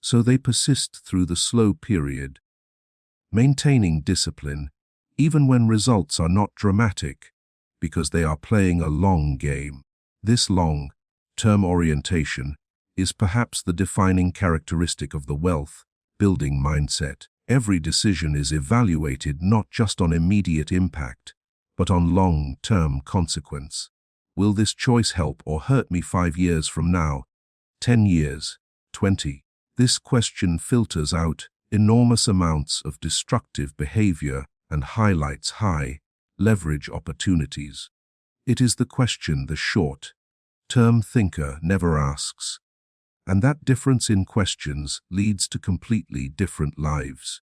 So they persist through the slow period, maintaining discipline even when results are not dramatic, because they are playing a long game. This long-term orientation is perhaps the defining characteristic of the wealth-building mindset. Every decision is evaluated not just on immediate impact, but on long-term consequence. Will this choice help or hurt me 5 years from now, 10 years, 20? This question filters out enormous amounts of destructive behavior and highlights high-leverage opportunities. It is the question the short-term thinker never asks, and that difference in questions leads to completely different lives.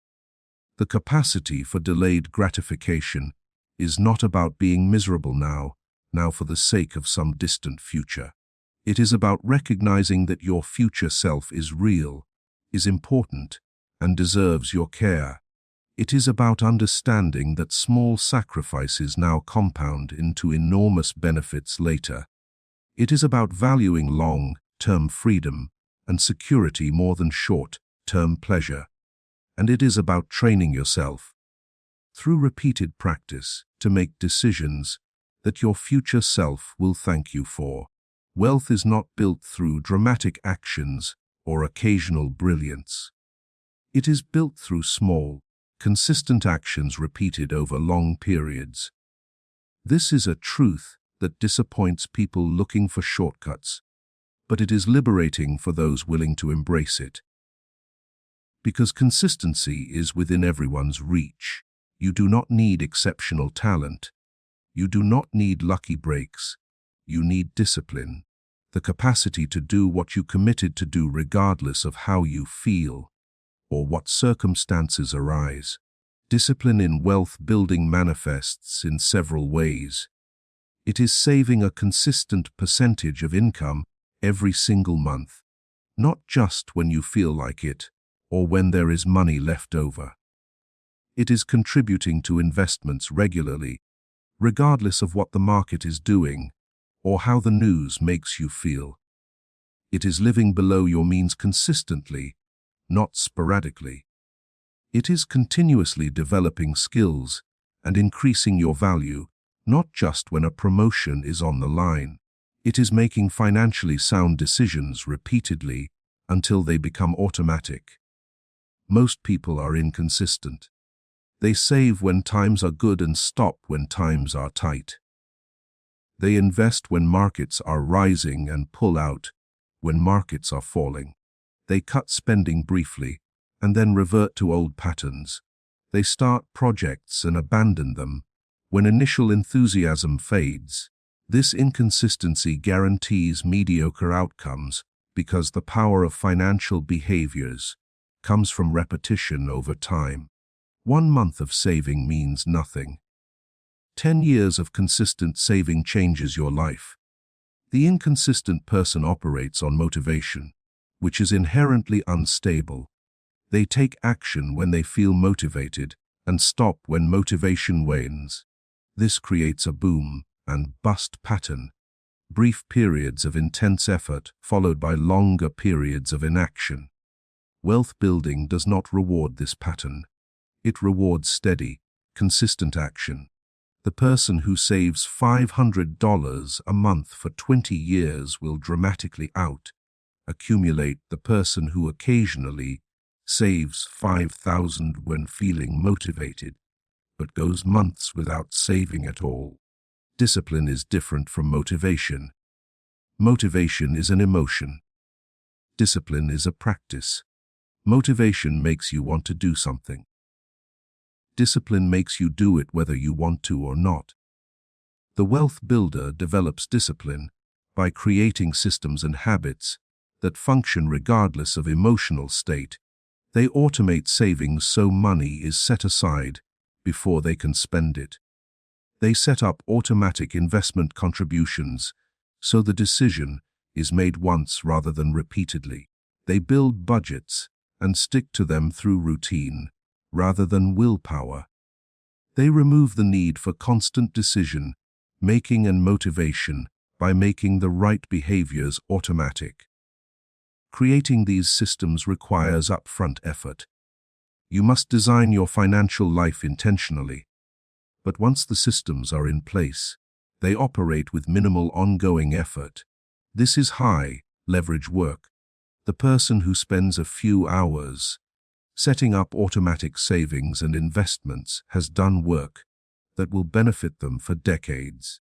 The capacity for delayed gratification is not about being miserable now for the sake of some distant future. It is about recognizing that your future self is real, is important, and deserves your care. It is about understanding that small sacrifices now compound into enormous benefits later. It is about valuing long-term freedom and security more than short-term pleasure. And it is about training yourself, through repeated practice, to make decisions that your future self will thank you for. Wealth is not built through dramatic actions or occasional brilliance. It is built through small, consistent actions repeated over long periods. This is a truth that disappoints people looking for shortcuts, but it is liberating for those willing to embrace it. Because consistency is within everyone's reach. You do not need exceptional talent. You do not need lucky breaks. You need discipline, the capacity to do what you committed to do regardless of how you feel or what circumstances arise. Discipline in wealth building manifests in several ways. It is saving a consistent percentage of income every single month, not just when you feel like it or when there is money left over. It is contributing to investments regularly, regardless of what the market is doing or how the news makes you feel. It is living below your means consistently, not sporadically. It is continuously developing skills and increasing your value, not just when a promotion is on the line. It is making financially sound decisions repeatedly until they become automatic. Most people are inconsistent. They save when times are good and stop when times are tight. They invest when markets are rising and pull out when markets are falling. They cut spending briefly and then revert to old patterns. They start projects and abandon them when initial enthusiasm fades. This inconsistency guarantees mediocre outcomes because the power of financial behaviors comes from repetition over time. 1 month of saving means nothing. 10 years of consistent saving changes your life. The inconsistent person operates on motivation, which is inherently unstable. They take action when they feel motivated and stop when motivation wanes. This creates a boom and bust pattern, brief periods of intense effort followed by longer periods of inaction. Wealth building does not reward this pattern. It rewards steady, consistent action. The person who saves $500 a month for 20 years will dramatically accumulate the person who occasionally saves $5,000 when feeling motivated, but goes months without saving at all. Discipline is different from motivation. Motivation is an emotion. Discipline is a practice. Motivation makes you want to do something. Discipline makes you do it whether you want to or not. The wealth builder develops discipline by creating systems and habits that function regardless of emotional state. They automate savings so money is set aside before they can spend it. They set up automatic investment contributions so the decision is made once rather than repeatedly. They build budgets and stick to them through routine rather than willpower. They remove the need for constant decision making and motivation by making the right behaviors automatic. Creating these systems requires upfront effort. You must design your financial life intentionally. But once the systems are in place, they operate with minimal ongoing effort. This is high leverage work. The person who spends a few hours setting up automatic savings and investments has done work that will benefit them for decades.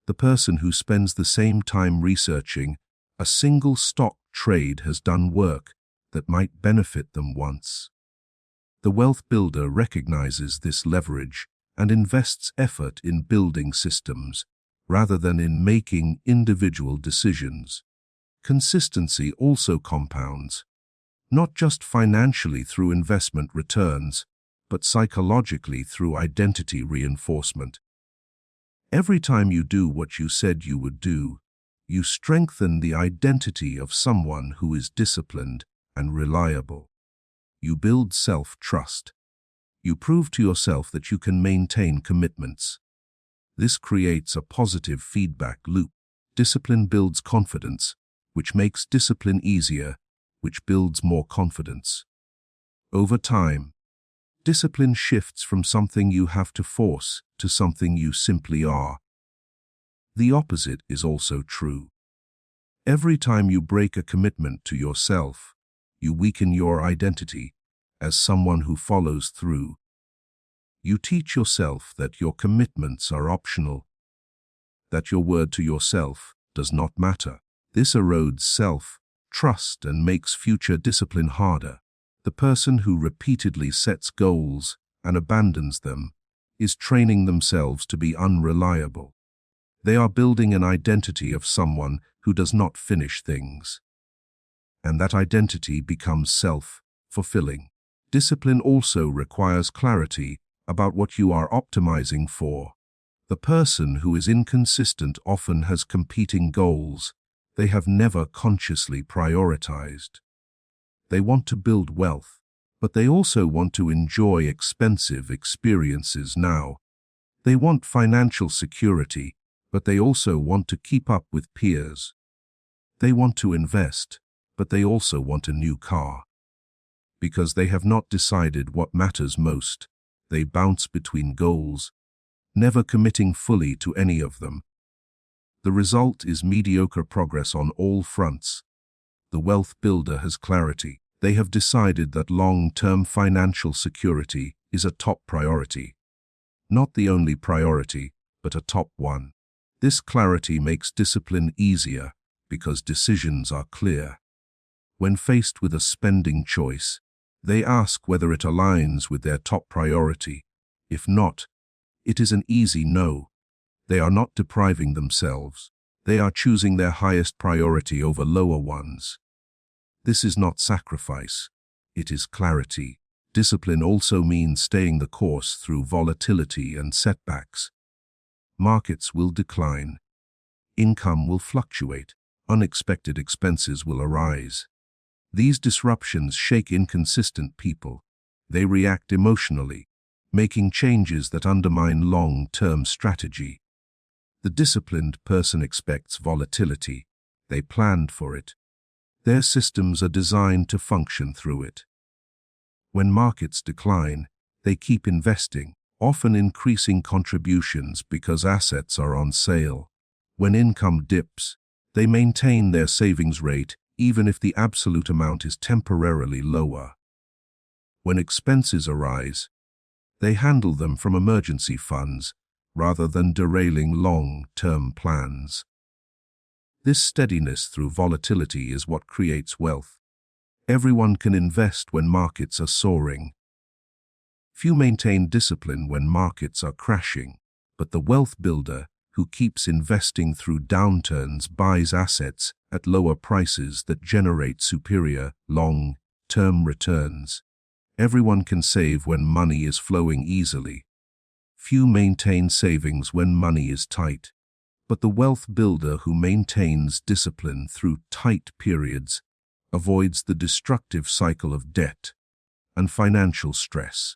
The person who spends the same time researching a single stock trade has done work that might benefit them once. The wealth builder recognizes this leverage and invests effort in building systems rather than in making individual decisions. Consistency also compounds, not just financially through investment returns, but psychologically through identity reinforcement. Every time you do what you said you would do, you strengthen the identity of someone who is disciplined and reliable. You build self-trust. You prove to yourself that you can maintain commitments. This creates a positive feedback loop. Discipline builds confidence, which makes discipline easier, which builds more confidence. Over time, discipline shifts from something you have to force to something you simply are. The opposite is also true. Every time you break a commitment to yourself, you weaken your identity as someone who follows through. You teach yourself that your commitments are optional, that your word to yourself does not matter. This erodes self-trust and makes future discipline harder. The person who repeatedly sets goals and abandons them is training themselves to be unreliable. They are building an identity of someone who does not finish things. And that identity becomes self-fulfilling. Discipline also requires clarity about what you are optimizing for. The person who is inconsistent often has competing goals they have never consciously prioritized. They want to build wealth, but they also want to enjoy expensive experiences now. They want financial security, but they also want to keep up with peers. They want to invest, but they also want a new car. Because they have not decided what matters most, they bounce between goals, never committing fully to any of them. The result is mediocre progress on all fronts. The wealth builder has clarity. They have decided that long-term financial security is a top priority. Not the only priority, but a top one. This clarity makes discipline easier because decisions are clear. When faced with a spending choice, they ask whether it aligns with their top priority. If not, it is an easy no. They are not depriving themselves. They are choosing their highest priority over lower ones. This is not sacrifice. It is clarity. Discipline also means staying the course through volatility and setbacks. Markets will decline. Income will fluctuate. Unexpected expenses will arise. These disruptions shake inconsistent people. They react emotionally, making changes that undermine long-term strategy. The disciplined person expects volatility. They planned for it. Their systems are designed to function through it. When markets decline, they keep investing, often increasing contributions because assets are on sale. When income dips, they maintain their savings rate even if the absolute amount is temporarily lower. When expenses arise, they handle them from emergency funds rather than derailing long-term plans. This steadiness through volatility is what creates wealth. Everyone can invest when markets are soaring. Few maintain discipline when markets are crashing, but the wealth builder who keeps investing through downturns buys assets at lower prices that generate superior, long-term returns. Everyone can save when money is flowing easily. Few maintain savings when money is tight. But the wealth builder who maintains discipline through tight periods avoids the destructive cycle of debt and financial stress.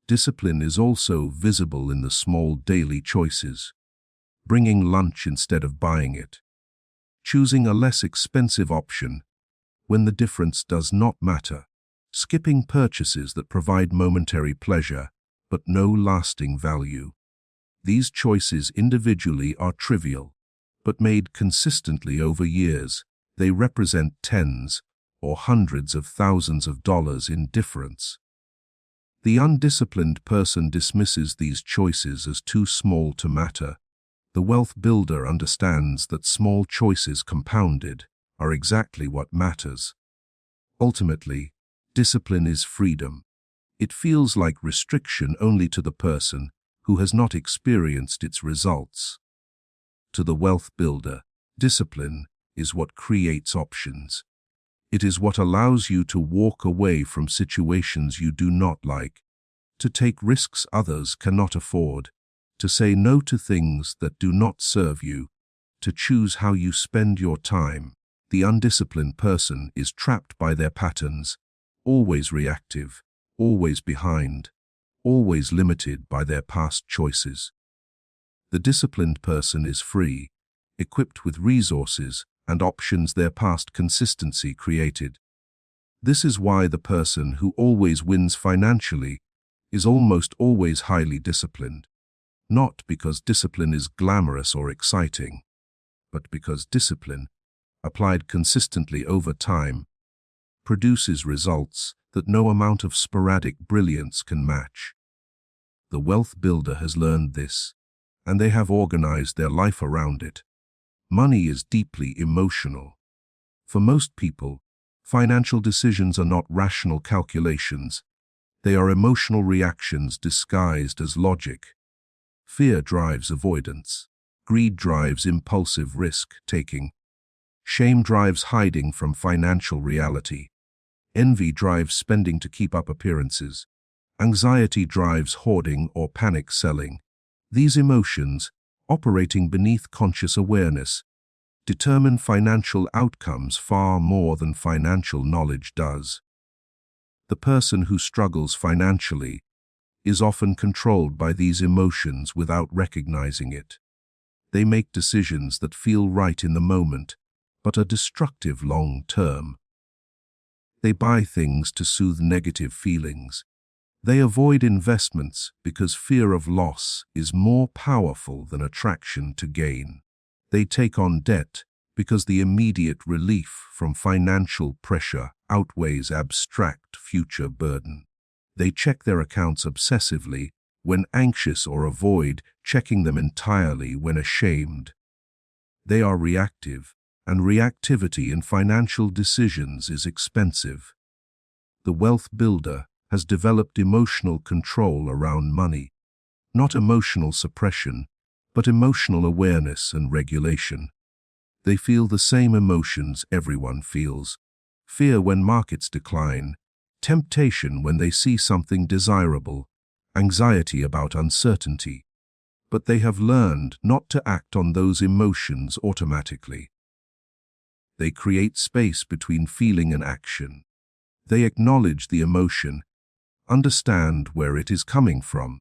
Discipline is also visible in the small daily choices. bringing lunch instead of buying it, choosing a less expensive option when the difference does not matter, skipping purchases that provide momentary pleasure but no lasting value. These choices individually are trivial, but made consistently over years, they represent tens or hundreds of thousands of dollars in difference. The undisciplined person dismisses these choices as too small to matter. The wealth builder understands that small choices compounded are exactly what matters. Ultimately, discipline is freedom. It feels like restriction only to the person who has not experienced its results. To the wealth builder, discipline is what creates options. It is what allows you to walk away from situations you do not like, to take risks others cannot afford, to say no to things that do not serve you, to choose how you spend your time. The undisciplined person is trapped by their patterns, always reactive, always behind, always limited by their past choices. The disciplined person is free, equipped with resources and options their past consistency created. This is why the person who always wins financially is almost always highly disciplined, not because discipline is glamorous or exciting, but because discipline, applied consistently over time, produces results that no amount of sporadic brilliance can match. The wealth builder has learned this, and they have organized their life around it. Money is deeply emotional. For most people, financial decisions are not rational calculations. They are emotional reactions disguised as logic. Fear drives avoidance. Greed drives impulsive risk-taking. Shame drives hiding from financial reality. Envy drives spending to keep up appearances. Anxiety drives hoarding or panic selling. These emotions, operating beneath conscious awareness, determine financial outcomes far more than financial knowledge does. The person who struggles financially is often controlled by these emotions without recognizing it. They make decisions that feel right in the moment, but are destructive long-term. They buy things to soothe negative feelings. They avoid investments because fear of loss is more powerful than attraction to gain. They take on debt because the immediate relief from financial pressure outweighs abstract future burden. They check their accounts obsessively when anxious or avoid checking them entirely when ashamed. They are reactive, and reactivity in financial decisions is expensive. The wealth builder has developed emotional control around money, not emotional suppression, but emotional awareness and regulation. They feel the same emotions everyone feels: fear when markets decline, temptation when they see something desirable, anxiety about uncertainty. But they have learned not to act on those emotions automatically. They create space between feeling and action. They acknowledge the emotion, understand where it is coming from,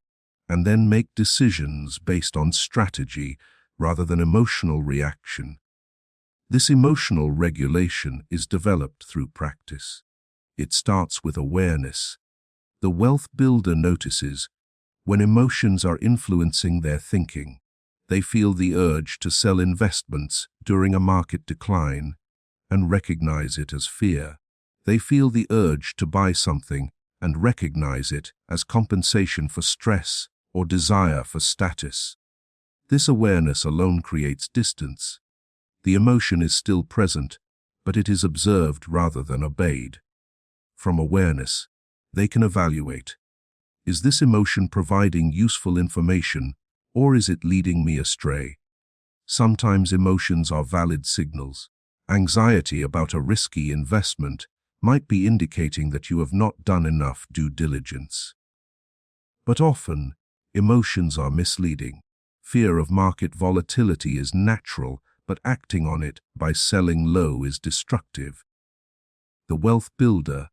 and then make decisions based on strategy rather than emotional reaction. This emotional regulation is developed through practice. It starts with awareness. The wealth builder notices when emotions are influencing their thinking. They feel the urge to sell investments during a market decline and recognize it as fear. They feel the urge to buy something and recognize it as compensation for stress or desire for status. This awareness alone creates distance. The emotion is still present, but it is observed rather than obeyed. From awareness, they can evaluate: is this emotion providing useful information, or is it leading me astray? Sometimes emotions are valid signals. Anxiety about a risky investment might be indicating that you have not done enough due diligence. But often, emotions are misleading. Fear of market volatility is natural, but acting on it by selling low is destructive. The wealth builder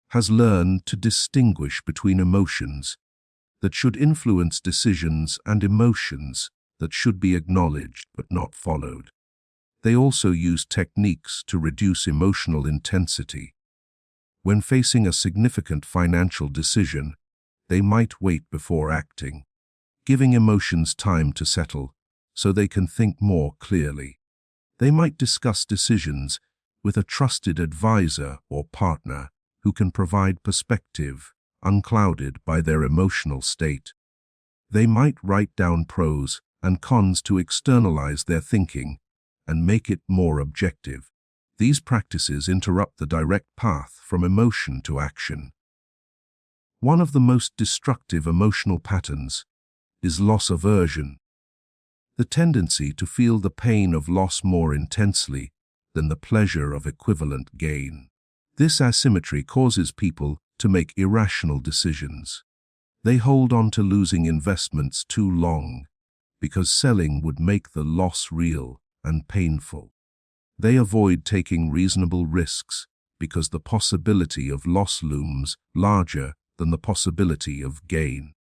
has learned to distinguish between emotions that should influence decisions and emotions that should be acknowledged but not followed. They also use techniques to reduce emotional intensity. When facing a significant financial decision, they might wait before acting, giving emotions time to settle so they can think more clearly. They might discuss decisions with a trusted advisor or partner who can provide perspective, unclouded by their emotional state. They might write down pros and cons to externalize their thinking and make it more objective. These practices interrupt the direct path from emotion to action. One of the most destructive emotional patterns is loss aversion, the tendency to feel the pain of loss more intensely than the pleasure of equivalent gain. This asymmetry causes people to make irrational decisions. They hold on to losing investments too long because selling would make the loss real and painful. They avoid taking reasonable risks because the possibility of loss looms larger than the possibility of gain.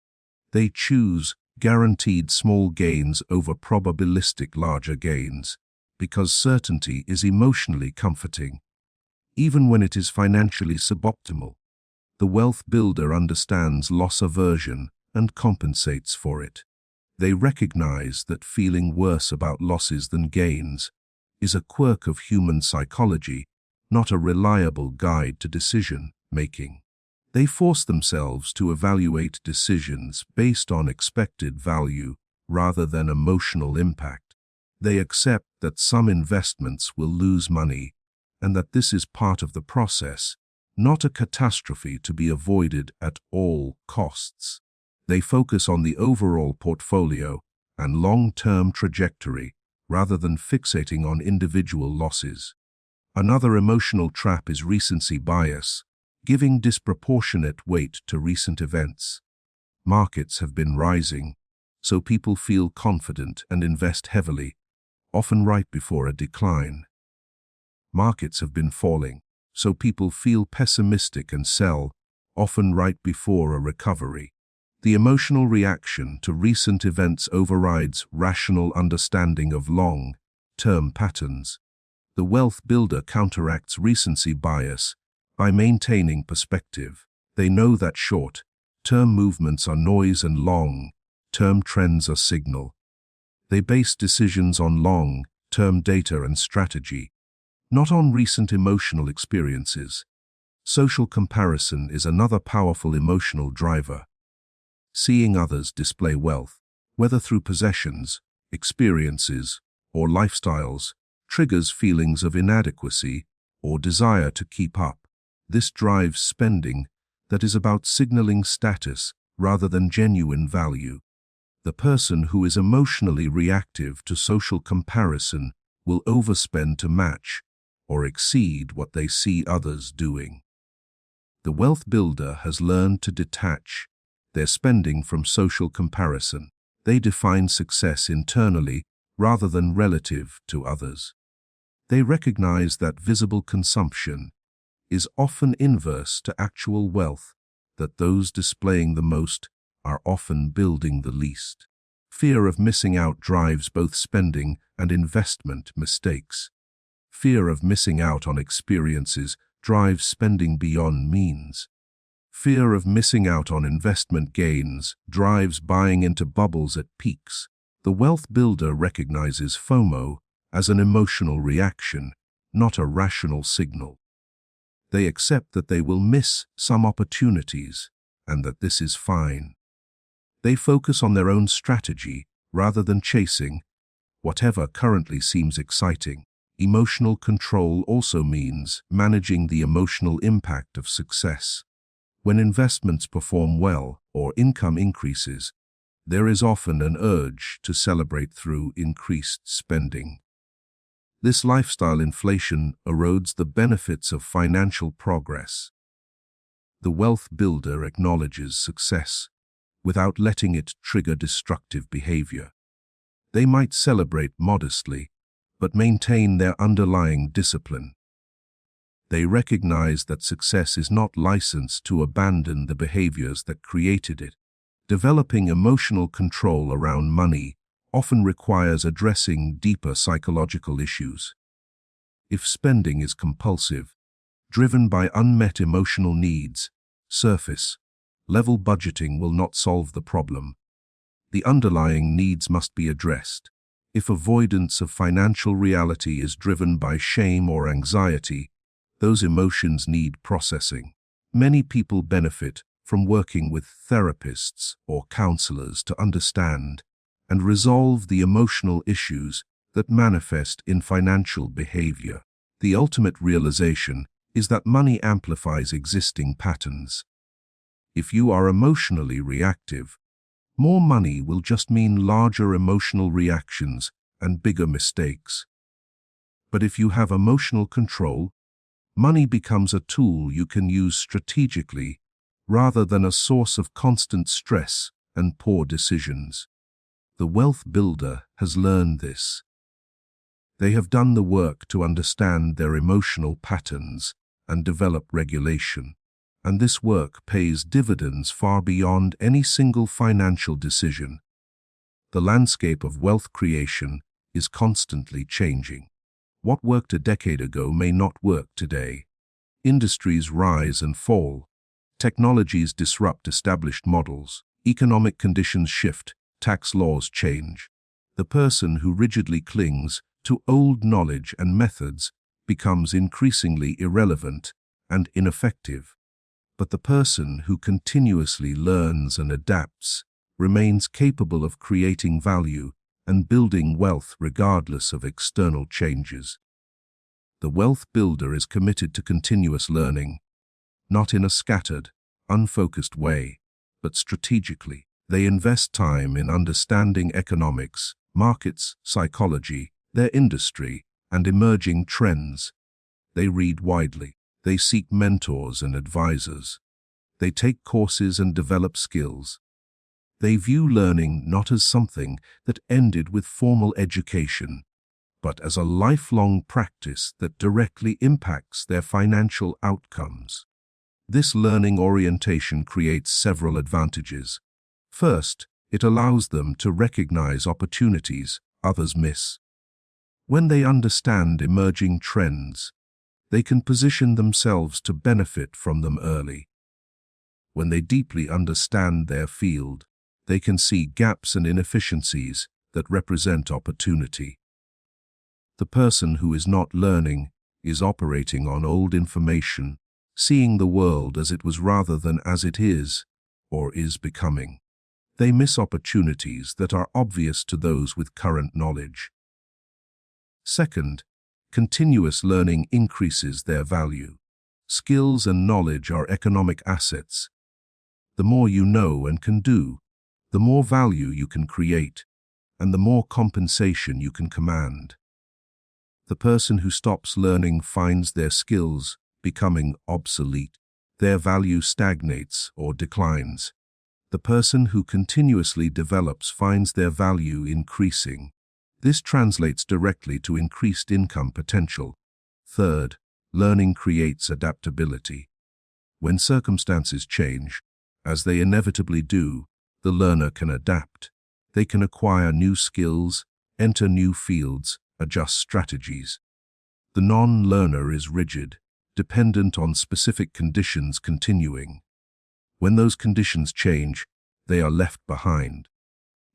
They choose guaranteed small gains over probabilistic larger gains because certainty is emotionally comforting, even when it is financially suboptimal. The wealth builder understands loss aversion and compensates for it. They recognize that feeling worse about losses than gains is a quirk of human psychology, not a reliable guide to decision-making. They force themselves to evaluate decisions based on expected value rather than emotional impact. They accept that some investments will lose money and that this is part of the process, not a catastrophe to be avoided at all costs. They focus on the overall portfolio and long-term trajectory rather than fixating on individual losses. Another emotional trap is recency bias, giving disproportionate weight to recent events. Markets have been rising, so people feel confident and invest heavily, often right before a decline. Markets have been falling, so people feel pessimistic and sell, often right before a recovery. The emotional reaction to recent events overrides rational understanding of long-term patterns. The wealth builder counteracts recency bias by maintaining perspective. They know that short-term movements are noise and long-term trends are signal. They base decisions on long-term data and strategy, not on recent emotional experiences. Social comparison is another powerful emotional driver. Seeing others display wealth, whether through possessions, experiences, or lifestyles, triggers feelings of inadequacy or desire to keep up. This drives spending that is about signaling status rather than genuine value. The person who is emotionally reactive to social comparison will overspend to match or exceed what they see others doing. The wealth builder has learned to detach their spending from social comparison. They define success internally rather than relative to others. They recognize that visible consumption is often inverse to actual wealth, that those displaying the most are often building the least. Fear of missing out drives both spending and investment mistakes. Fear of missing out on experiences drives spending beyond means. Fear of missing out on investment gains drives buying into bubbles at peaks. The wealth builder recognizes FOMO as an emotional reaction, not a rational signal. They accept that they will miss some opportunities and that this is fine. They focus on their own strategy rather than chasing whatever currently seems exciting. Emotional control also means managing the emotional impact of success. When investments perform well or income increases, there is often an urge to celebrate through increased spending. This lifestyle inflation erodes the benefits of financial progress. The wealth builder acknowledges success without letting it trigger destructive behavior. They might celebrate modestly, but maintain their underlying discipline. They recognize that success is not licensed to abandon the behaviors that created it. Developing emotional control around money often requires addressing deeper psychological issues. If spending is compulsive, driven by unmet emotional needs, surface-level budgeting will not solve the problem. The underlying needs must be addressed. If avoidance of financial reality is driven by shame or anxiety, those emotions need processing. Many people benefit from working with therapists or counselors to understand and resolve the emotional issues that manifest in financial behavior. The ultimate realization is that money amplifies existing patterns. If you are emotionally reactive, more money will just mean larger emotional reactions and bigger mistakes. But if you have emotional control, money becomes a tool you can use strategically rather than a source of constant stress and poor decisions. The wealth builder has learned this. They have done the work to understand their emotional patterns and develop regulation, and this work pays dividends far beyond any single financial decision. The landscape of wealth creation is constantly changing. What worked a decade ago may not work today. Industries rise and fall. Technologies disrupt established models. Economic conditions shift. Tax laws change. The person who rigidly clings to old knowledge and methods becomes increasingly irrelevant and ineffective. But the person who continuously learns and adapts remains capable of creating value and building wealth regardless of external changes. The wealth builder is committed to continuous learning, not in a scattered, unfocused way, but strategically. They invest time in understanding economics, markets, psychology, their industry, and emerging trends. They read widely. They seek mentors and advisors. They take courses and develop skills. They view learning not as something that ended with formal education, but as a lifelong practice that directly impacts their financial outcomes. This learning orientation creates several advantages. First, it allows them to recognize opportunities others miss. When they understand emerging trends, they can position themselves to benefit from them early. When they deeply understand their field, they can see gaps and inefficiencies that represent opportunity. The person who is not learning is operating on old information, seeing the world as it was rather than as it is or is becoming. They miss opportunities that are obvious to those with current knowledge. Second, continuous learning increases their value. Skills and knowledge are economic assets. The more you know and can do, the more value you can create, and the more compensation you can command. The person who stops learning finds their skills becoming obsolete. Their value stagnates or declines. The person who continuously develops finds their value increasing. This translates directly to increased income potential. Third, learning creates adaptability. When circumstances change, as they inevitably do, the learner can adapt. They can acquire new skills, enter new fields, adjust strategies. The non-learner is rigid, dependent on specific conditions continuing. When those conditions change, they are left behind.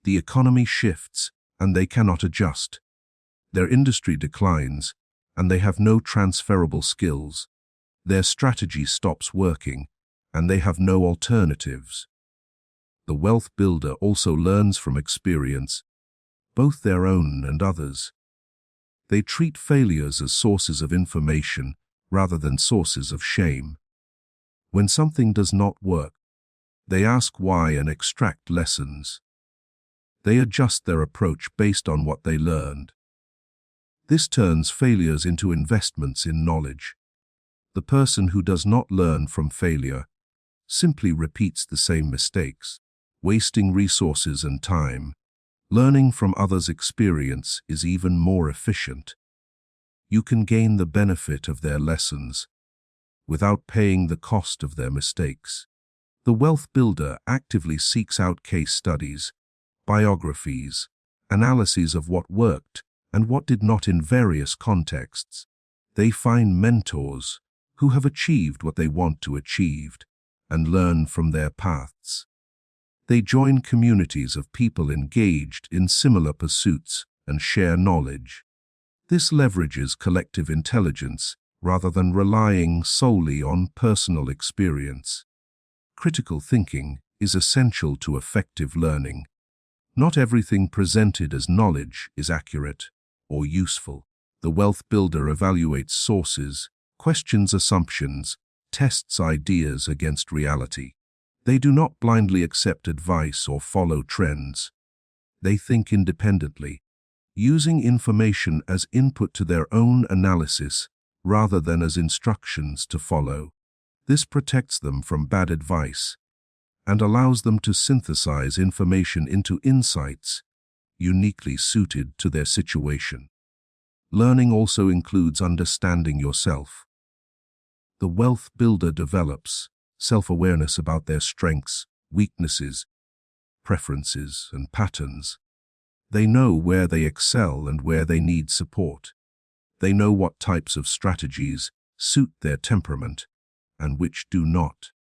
The economy shifts, and they cannot adjust. Their industry declines, and they have no transferable skills. Their strategy stops working, and they have no alternatives. The wealth builder also learns from experience, both their own and others. They treat failures as sources of information rather than sources of shame. When something does not work, they ask why and extract lessons. They adjust their approach based on what they learned. This turns failures into investments in knowledge. The person who does not learn from failure simply repeats the same mistakes, wasting resources and time. Learning from others' experience is even more efficient. You can gain the benefit of their lessons without paying the cost of their mistakes. The wealth builder actively seeks out case studies, biographies, analyses of what worked and what did not in various contexts. They find mentors who have achieved what they want to achieve and learn from their paths. They join communities of people engaged in similar pursuits and share knowledge. This leverages collective intelligence rather than relying solely on personal experience. Critical thinking is essential to effective learning. Not everything presented as knowledge is accurate or useful. The wealth builder evaluates sources, questions assumptions, tests ideas against reality. They do not blindly accept advice or follow trends. They think independently, using information as input to their own analysis rather than as instructions to follow. This protects them from bad advice and allows them to synthesize information into insights uniquely suited to their situation. Learning also includes understanding yourself. The wealth builder develops self-awareness about their strengths, weaknesses, preferences, and patterns. They know where they excel and where they need support. They know what types of strategies suit their temperament and which do not.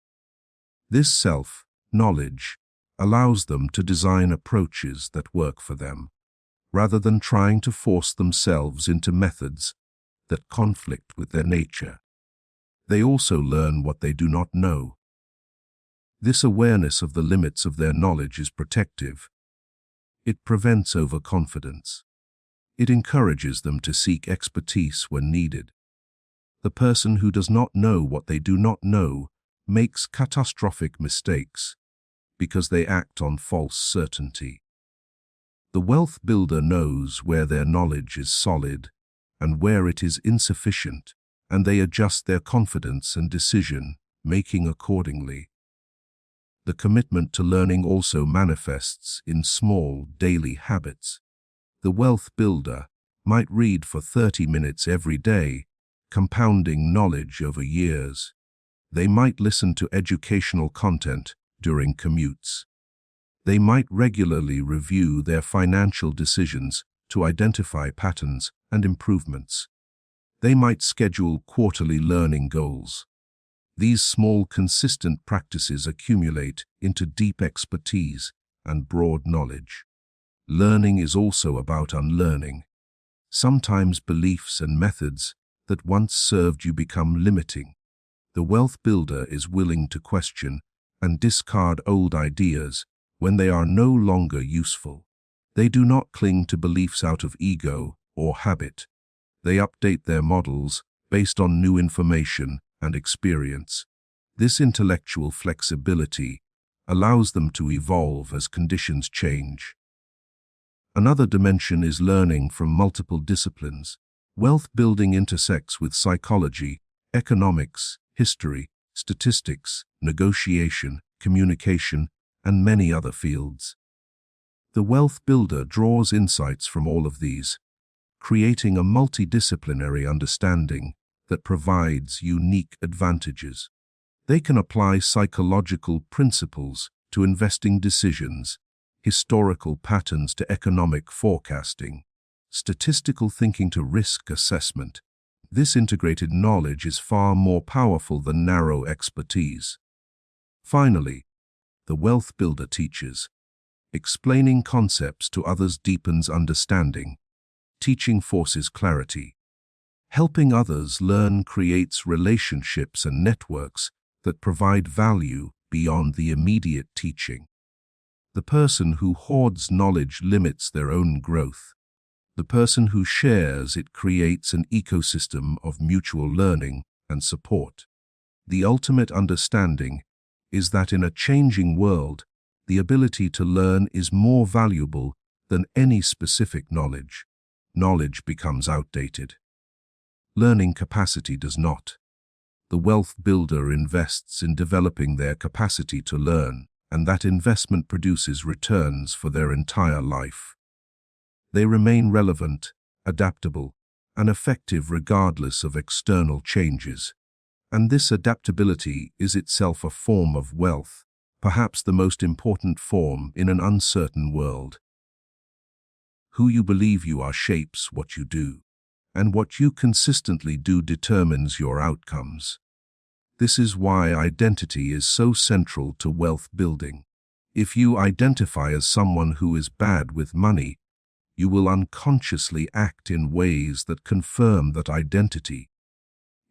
This self-knowledge allows them to design approaches that work for them, rather than trying to force themselves into methods that conflict with their nature. They also learn what they do not know. This awareness of the limits of their knowledge is protective. It prevents overconfidence. It encourages them to seek expertise when needed. The person who does not know what they do not know makes catastrophic mistakes because they act on false certainty. The wealth builder knows where their knowledge is solid and where it is insufficient, and they adjust their confidence and decision-making accordingly. The commitment to learning also manifests in small, daily habits. The wealth builder might read for 30 minutes every day, compounding knowledge over years. They might listen to educational content during commutes. They might regularly review their financial decisions to identify patterns and improvements. They might schedule quarterly learning goals. These small, consistent practices accumulate into deep expertise and broad knowledge. Learning is also about unlearning. Sometimes beliefs and methods that once served you become limiting. The wealth builder is willing to question and discard old ideas when they are no longer useful. They do not cling to beliefs out of ego or habit. They update their models based on new information and experience. This intellectual flexibility allows them to evolve as conditions change. Another dimension is learning from multiple disciplines. Wealth building intersects with psychology, economics, history, statistics, negotiation, communication, and many other fields. The wealth builder draws insights from all of these, creating a multidisciplinary understanding that provides unique advantages. They can apply psychological principles to investing decisions, historical patterns to economic forecasting, statistical thinking to risk assessment. This integrated knowledge is far more powerful than narrow expertise. Finally, the wealth builder teaches. Explaining concepts to others deepens understanding. Teaching forces clarity. Helping others learn creates relationships and networks that provide value beyond the immediate teaching. The person who hoards knowledge limits their own growth. The person who shares it creates an ecosystem of mutual learning and support. The ultimate understanding is that in a changing world, the ability to learn is more valuable than any specific knowledge. Knowledge becomes outdated. Learning capacity does not. The wealth builder invests in developing their capacity to learn, and that investment produces returns for their entire life. They remain relevant, adaptable, and effective regardless of external changes. And this adaptability is itself a form of wealth, perhaps the most important form in an uncertain world. Who you believe you are shapes what you do, and what you consistently do determines your outcomes. This is why identity is so central to wealth building. If you identify as someone who is bad with money, you will unconsciously act in ways that confirm that identity.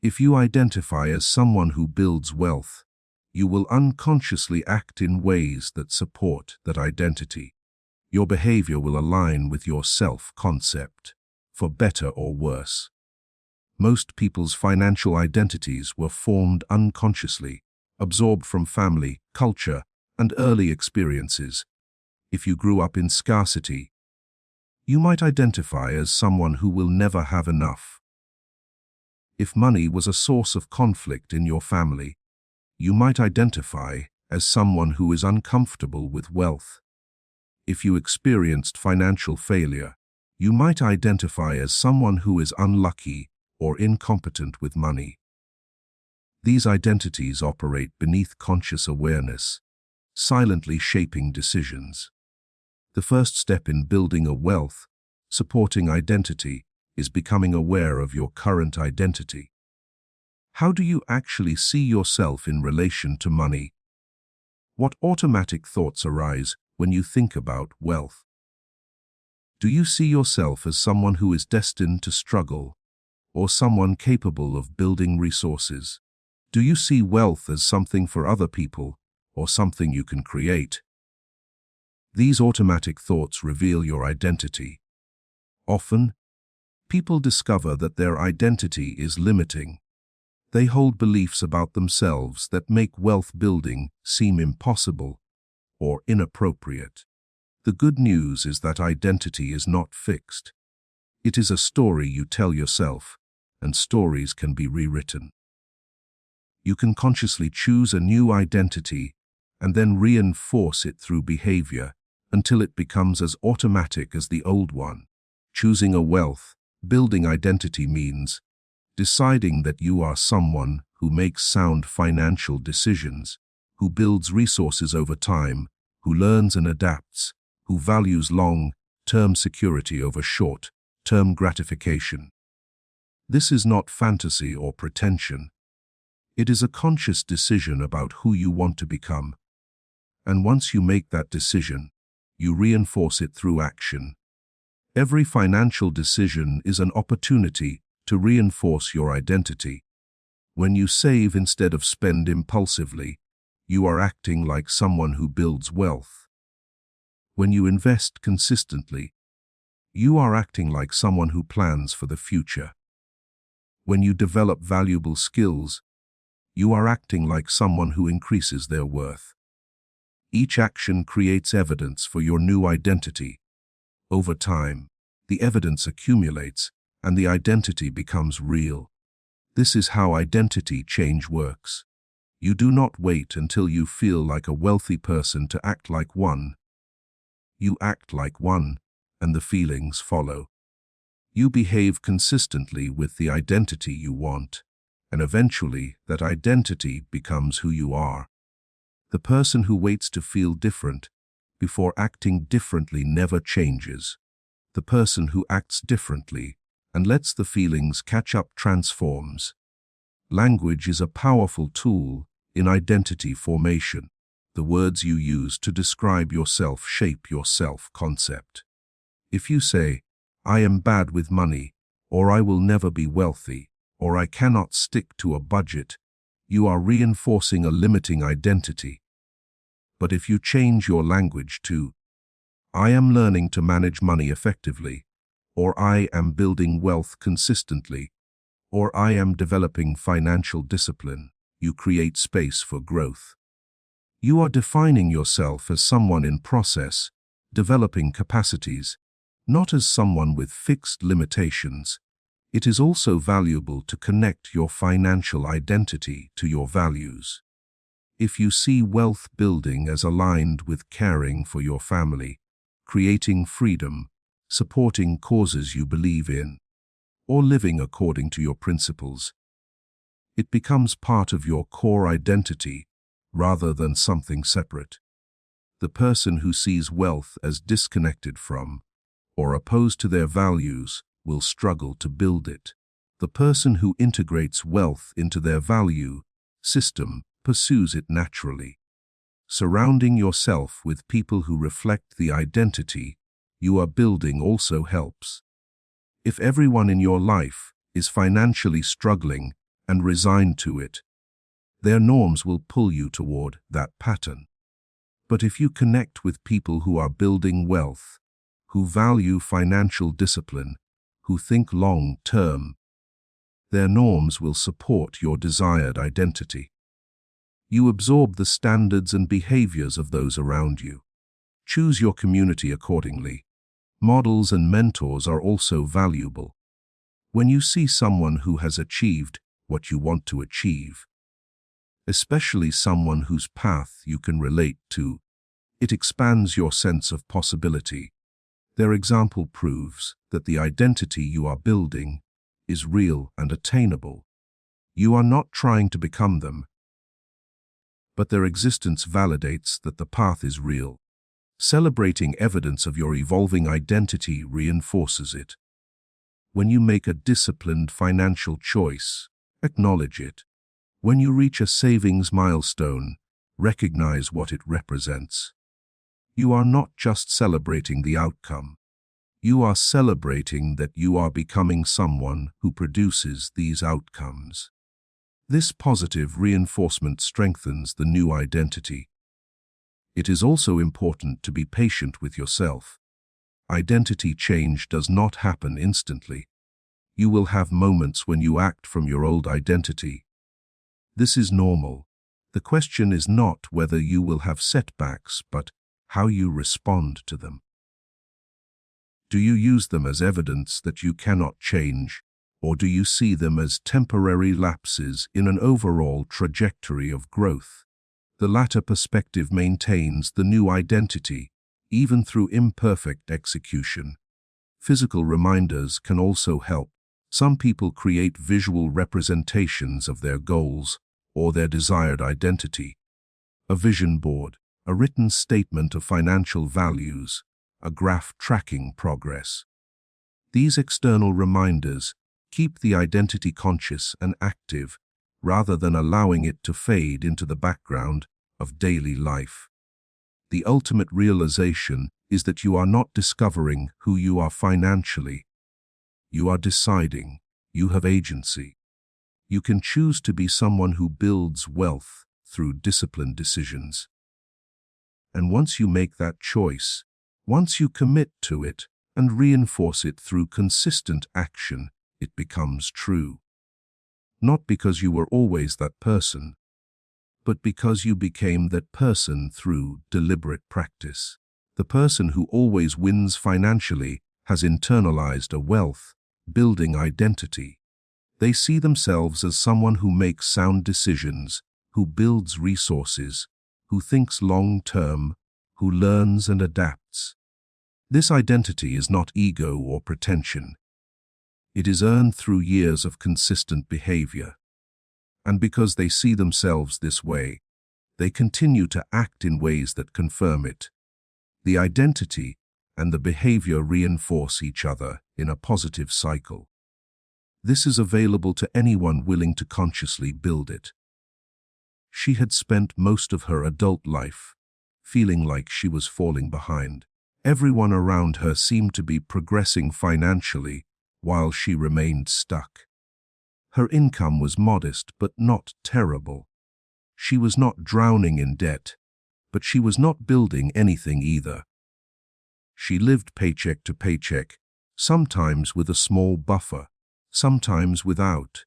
If you identify as someone who builds wealth, you will unconsciously act in ways that support that identity. Your behavior will align with your self-concept, for better or worse. Most people's financial identities were formed unconsciously, absorbed from family, culture, and early experiences. If you grew up in scarcity, you might identify as someone who will never have enough. If money was a source of conflict in your family, you might identify as someone who is uncomfortable with wealth. If you experienced financial failure, you might identify as someone who is unlucky or incompetent with money. These identities operate beneath conscious awareness, silently shaping decisions. The first step in building a wealth-supporting identity is becoming aware of your current identity. How do you actually see yourself in relation to money? What automatic thoughts arise when you think about wealth? Do you see yourself as someone who is destined to struggle, or someone capable of building resources? Do you see wealth as something for other people, or something you can create? These automatic thoughts reveal your identity. Often, people discover that their identity is limiting. They hold beliefs about themselves that make wealth building seem impossible or inappropriate. The good news is that identity is not fixed. It is a story you tell yourself, and stories can be rewritten. You can consciously choose a new identity and then reinforce it through behavior until it becomes as automatic as the old one. Choosing a wealth-building identity means deciding that you are someone who makes sound financial decisions, who builds resources over time, who learns and adapts, who values long-term security over short-term gratification. This is not fantasy or pretension. It is a conscious decision about who you want to become. And once you make that decision, you reinforce it through action. Every financial decision is an opportunity to reinforce your identity. When you save instead of spend impulsively, you are acting like someone who builds wealth. When you invest consistently, you are acting like someone who plans for the future. When you develop valuable skills, you are acting like someone who increases their worth. Each action creates evidence for your new identity. Over time, the evidence accumulates and the identity becomes real. This is how identity change works. You do not wait until you feel like a wealthy person to act like one. You act like one, and the feelings follow. You behave consistently with the identity you want, and eventually that identity becomes who you are. The person who waits to feel different before acting differently never changes. The person who acts differently and lets the feelings catch up transforms. Language is a powerful tool in identity formation. The words you use to describe yourself shape your self-concept. If you say, "I am bad with money," or "I will never be wealthy," or "I cannot stick to a budget," you are reinforcing a limiting identity. But if you change your language to, "I am learning to manage money effectively," or "I am building wealth consistently," or "I am developing financial discipline," you create space for growth. You are defining yourself as someone in process, developing capacities, not as someone with fixed limitations. It is also valuable to connect your financial identity to your values. If you see wealth building as aligned with caring for your family, creating freedom, supporting causes you believe in, or living according to your principles, it becomes part of your core identity rather than something separate. The person who sees wealth as disconnected from, or opposed to their values will struggle to build it. The person who integrates wealth into their value system pursues it naturally. Surrounding yourself with people who reflect the identity you are building also helps. If everyone in your life is financially struggling and resigned to it, their norms will pull you toward that pattern. But if you connect with people who are building wealth, who value financial discipline, who think long-term, their norms will support your desired identity. You absorb the standards and behaviors of those around you. Choose your community accordingly. Models and mentors are also valuable. When you see someone who has achieved what you want to achieve, especially someone whose path you can relate to, it expands your sense of possibility. Their example proves that the identity you are building is real and attainable. You are not trying to become them, but their existence validates that the path is real. Celebrating evidence of your evolving identity reinforces it. When you make a disciplined financial choice, acknowledge it. When you reach a savings milestone, recognize what it represents. You are not just celebrating the outcome. You are celebrating that you are becoming someone who produces these outcomes. This positive reinforcement strengthens the new identity. It is also important to be patient with yourself. Identity change does not happen instantly. You will have moments when you act from your old identity. This is normal. The question is not whether you will have setbacks, but how you respond to them. Do you use them as evidence that you cannot change, or do you see them as temporary lapses in an overall trajectory of growth? The latter perspective maintains the new identity, even through imperfect execution. Physical reminders can also help. Some people create visual representations of their goals or their desired identity. A vision board, a written statement of financial values, a graph tracking progress. These external reminders keep the identity conscious and active, rather than allowing it to fade into the background of daily life. The ultimate realization is that you are not discovering who you are financially. You are deciding. You have agency. You can choose to be someone who builds wealth through disciplined decisions. And once you make that choice, once you commit to it and reinforce it through consistent action, it becomes true. Not because you were always that person, but because you became that person through deliberate practice. The person who always wins financially has internalized a wealth-building identity. They see themselves as someone who makes sound decisions, who builds resources, who thinks long-term, who learns and adapts. This identity is not ego or pretension. It is earned through years of consistent behavior. And because they see themselves this way, they continue to act in ways that confirm it. The identity and the behavior reinforce each other in a positive cycle. This is available to anyone willing to consciously build it. She had spent most of her adult life feeling like she was falling behind. Everyone around her seemed to be progressing financially while she remained stuck. Her income was modest but not terrible. She was not drowning in debt, but she was not building anything either. She lived paycheck to paycheck, sometimes with a small buffer, sometimes without,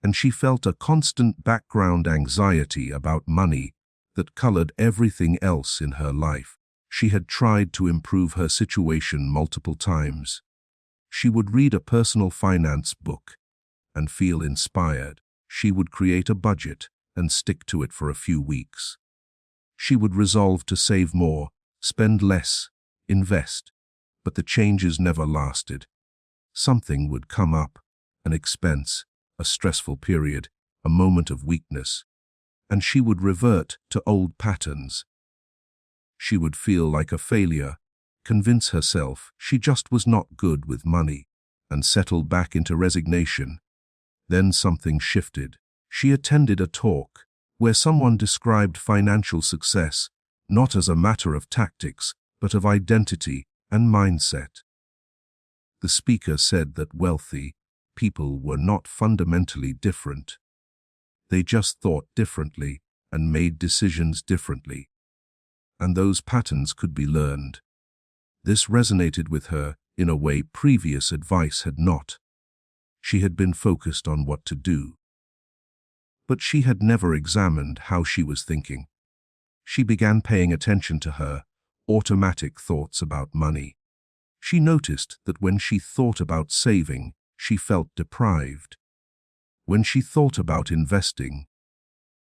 and she felt a constant background anxiety about money that colored everything else in her life. She had tried to improve her situation multiple times. She would read a personal finance book and feel inspired. She would create a budget and stick to it for a few weeks. She would resolve to save more, spend less, invest, but the changes never lasted. Something would come up, an expense, a stressful period, a moment of weakness, and she would revert to old patterns. She would feel like a failure, convince herself she just was not good with money, and settled back into resignation. Then something shifted. She attended a talk where someone described financial success not as a matter of tactics, but of identity and mindset. The speaker said that wealthy people were not fundamentally different. They just thought differently and made decisions differently. And those patterns could be learned. This resonated with her in a way previous advice had not. She had been focused on what to do. But she had never examined how she was thinking. She began paying attention to her automatic thoughts about money. She noticed that when she thought about saving, she felt deprived. When she thought about investing,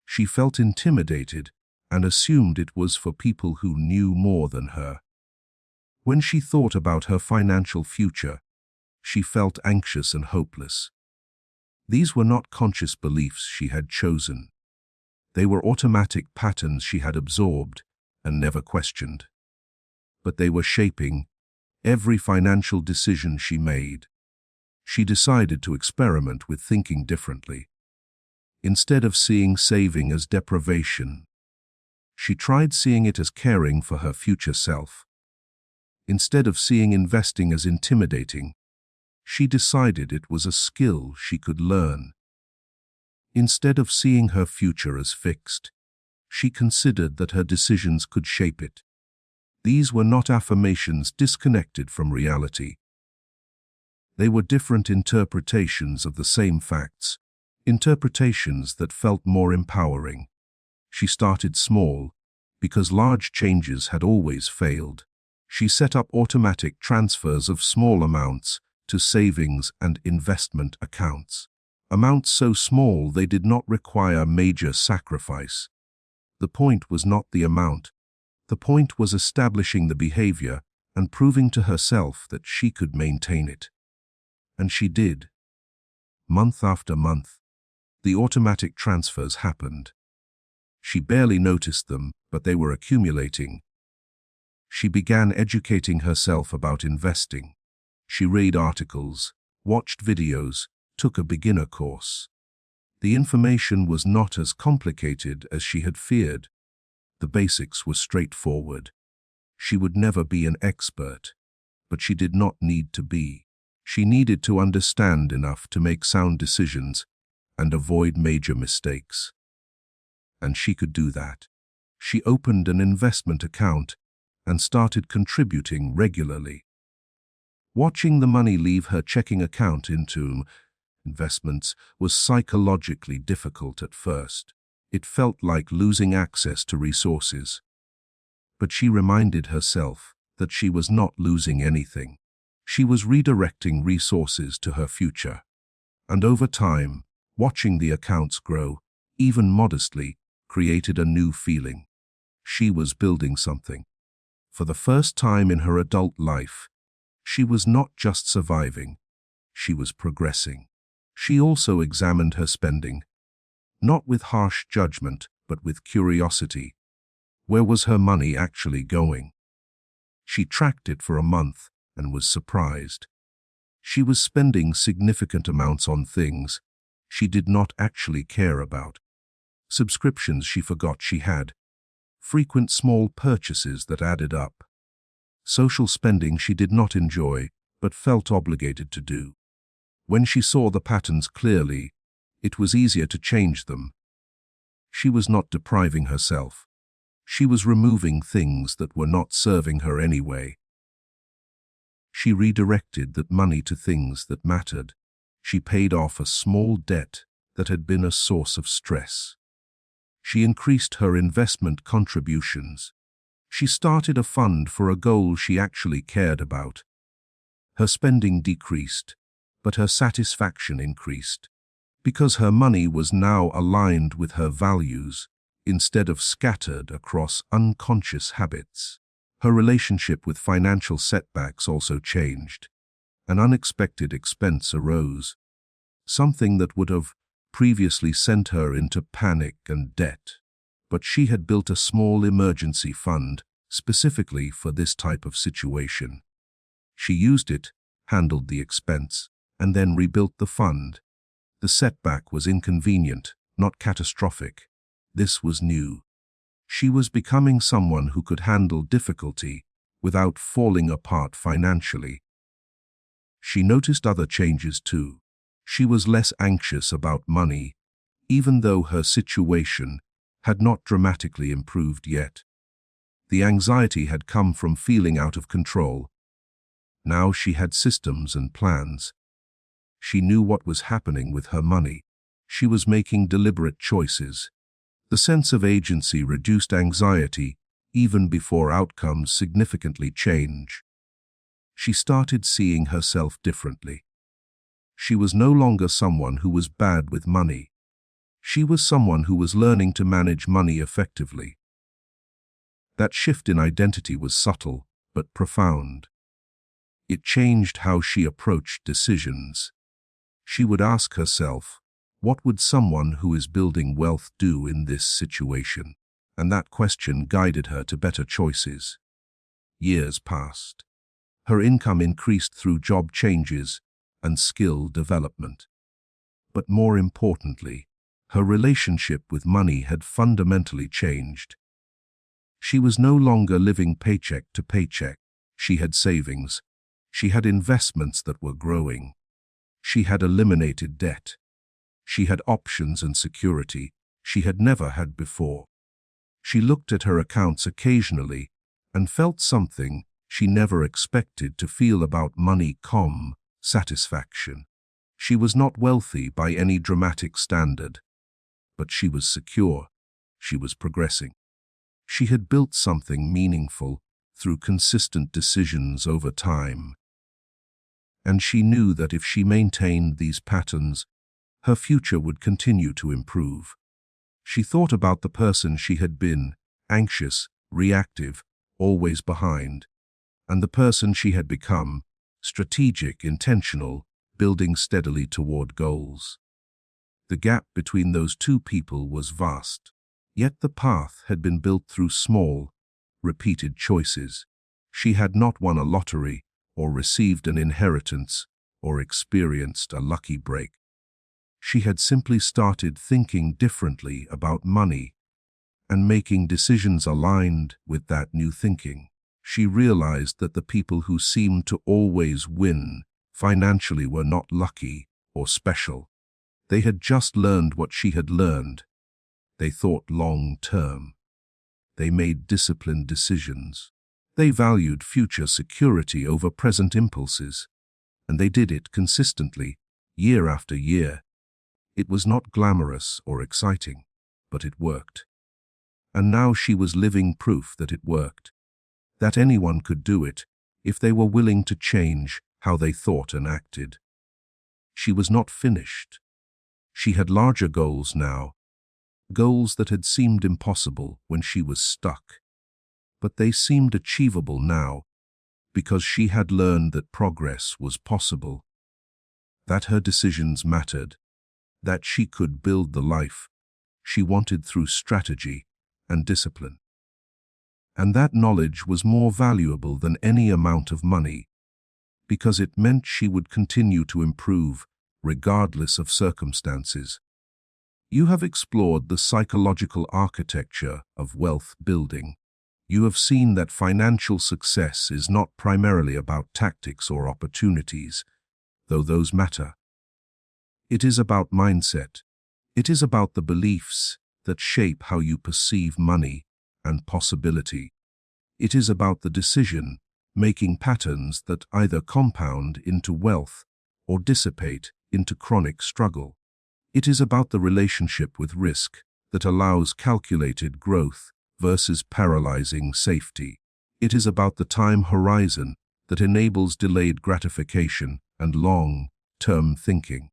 she felt intimidated and assumed it was for people who knew more than her. When she thought about her financial future, she felt anxious and hopeless. These were not conscious beliefs she had chosen. They were automatic patterns she had absorbed and never questioned. But they were shaping every financial decision she made. She decided to experiment with thinking differently. Instead of seeing saving as deprivation, she tried seeing it as caring for her future self. Instead of seeing investing as intimidating, she decided it was a skill she could learn. Instead of seeing her future as fixed, she considered that her decisions could shape it. These were not affirmations disconnected from reality. They were different interpretations of the same facts, interpretations that felt more empowering. She started small, because large changes had always failed. She set up automatic transfers of small amounts to savings and investment accounts. Amounts so small they did not require major sacrifice. The point was not the amount. The point was establishing the behavior and proving to herself that she could maintain it. And she did. Month after month, the automatic transfers happened. She barely noticed them, but they were accumulating. She began educating herself about investing. She read articles, watched videos, took a beginner course. The information was not as complicated as she had feared. The basics were straightforward. She would never be an expert, but she did not need to be. She needed to understand enough to make sound decisions and avoid major mistakes. And she could do that. She opened an investment account and started contributing regularly. Watching the money leave her checking account into investments was psychologically difficult at first. It felt like losing access to resources. But she reminded herself that she was not losing anything. She was redirecting resources to her future. And over time, watching the accounts grow, even modestly, created a new feeling. She was building something. For the first time in her adult life, she was not just surviving, she was progressing. She also examined her spending, not with harsh judgment, but with curiosity. Where was her money actually going? She tracked it for a month and was surprised. She was spending significant amounts on things she did not actually care about. Subscriptions she forgot she had. Frequent small purchases that added up. Social spending she did not enjoy, but felt obligated to do. When she saw the patterns clearly, it was easier to change them. She was not depriving herself. She was removing things that were not serving her anyway. She redirected that money to things that mattered. She paid off a small debt that had been a source of stress. She increased her investment contributions. She started a fund for a goal she actually cared about. Her spending decreased, but her satisfaction increased, because her money was now aligned with her values instead of scattered across unconscious habits. Her relationship with financial setbacks also changed. An unexpected expense arose, something that would have previously sent her into panic and debt. But she had built a small emergency fund, specifically for this type of situation. She used it, handled the expense, and then rebuilt the fund. The setback was inconvenient, not catastrophic. This was new. She was becoming someone who could handle difficulty without falling apart financially. She noticed other changes too. She was less anxious about money, even though her situation had not dramatically improved yet. The anxiety had come from feeling out of control. Now she had systems and plans. She knew what was happening with her money. She was making deliberate choices. The sense of agency reduced anxiety even before outcomes significantly change. She started seeing herself differently. She was no longer someone who was bad with money. She was someone who was learning to manage money effectively. That shift in identity was subtle but profound. It changed how she approached decisions. She would ask herself, what would someone who is building wealth do in this situation? And that question guided her to better choices. Years passed. Her income increased through job changes and skill development. But more importantly, her relationship with money had fundamentally changed. She was no longer living paycheck to paycheck. She had savings. She had investments that were growing. She had eliminated debt. She had options and security she had never had before. She looked at her accounts occasionally and felt something she never expected to feel about money: calm, satisfaction. She was not wealthy by any dramatic standard, but she was secure. She was progressing. She had built something meaningful through consistent decisions over time. And she knew that if she maintained these patterns, her future would continue to improve. She thought about the person she had been, anxious, reactive, always behind, and the person she had become, strategic, intentional, building steadily toward goals. The gap between those two people was vast, yet the path had been built through small, repeated choices. She had not won a lottery, or received an inheritance, or experienced a lucky break. She had simply started thinking differently about money and making decisions aligned with that new thinking. She realized that the people who seemed to always win financially were not lucky or special. They had just learned what she had learned. They thought long-term. They made disciplined decisions. They valued future security over present impulses, and they did it consistently, year after year. It was not glamorous or exciting, but it worked. And now she was living proof that it worked, that anyone could do it if they were willing to change how they thought and acted. She was not finished. She had larger goals now, goals that had seemed impossible when she was stuck. But they seemed achievable now because she had learned that progress was possible, that her decisions mattered, that she could build the life she wanted through strategy and discipline. And that knowledge was more valuable than any amount of money, because it meant she would continue to improve regardless of circumstances. You have explored the psychological architecture of wealth building. You have seen that financial success is not primarily about tactics or opportunities, though those matter. It is about mindset. It is about the beliefs that shape how you perceive money and possibility. It is about the decision-making patterns that either compound into wealth or dissipate into chronic struggle. It is about the relationship with risk that allows calculated growth versus paralyzing safety. It is about the time horizon that enables delayed gratification and long-term thinking.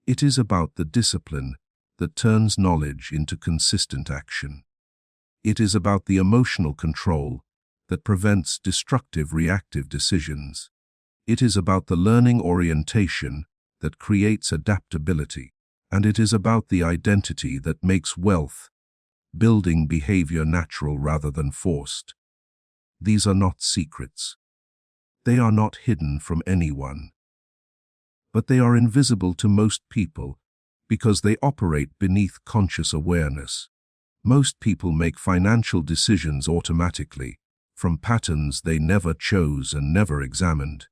It is about the discipline that turns knowledge into consistent action. It is about the emotional control that prevents destructive reactive decisions. It is about the learning orientation that creates adaptability. And it is about the identity that makes wealth building behavior natural rather than forced. These are not secrets. They are not hidden from anyone. But they are invisible to most people because they operate beneath conscious awareness. Most people make financial decisions automatically, from patterns they never chose and never examined.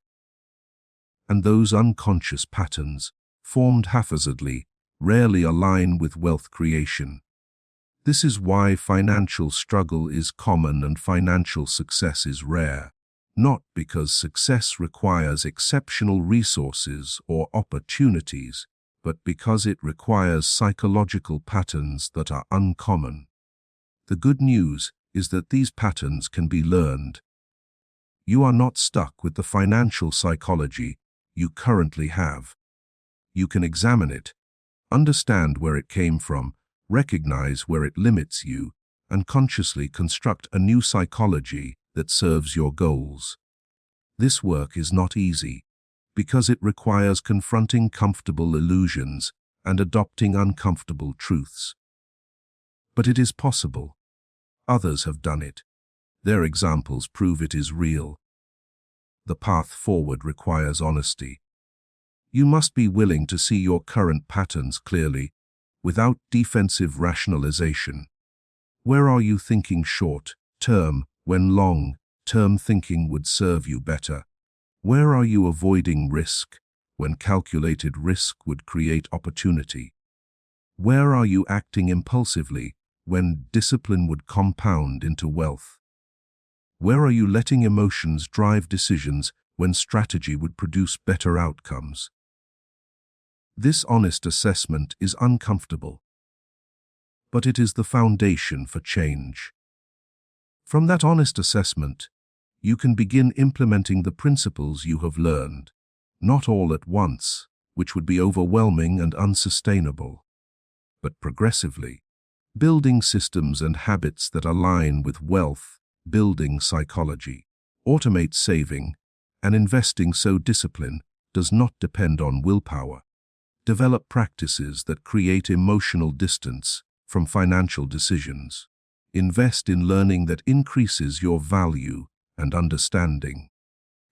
And those unconscious patterns, formed haphazardly, rarely align with wealth creation. This is why financial struggle is common and financial success is rare. Not because success requires exceptional resources or opportunities, but because it requires psychological patterns that are uncommon. The good news is that these patterns can be learned. You are not stuck with the financial psychology you currently have. You can examine it, understand where it came from, recognize where it limits you, and consciously construct a new psychology that serves your goals. This work is not easy, because it requires confronting comfortable illusions and adopting uncomfortable truths. But it is possible. Others have done it. Their examples prove it is real. The path forward requires honesty. You must be willing to see your current patterns clearly, without defensive rationalization. Where are you thinking short-term when long-term thinking would serve you better? Where are you avoiding risk when calculated risk would create opportunity? Where are you acting impulsively when discipline would compound into wealth? Where are you letting emotions drive decisions when strategy would produce better outcomes? This honest assessment is uncomfortable, but it is the foundation for change. From that honest assessment, you can begin implementing the principles you have learned, not all at once, which would be overwhelming and unsustainable, but progressively, building systems and habits that align with wealth, building psychology, automate saving, and investing so discipline does not depend on willpower. Develop practices that create emotional distance from financial decisions. Invest in learning that increases your value and understanding.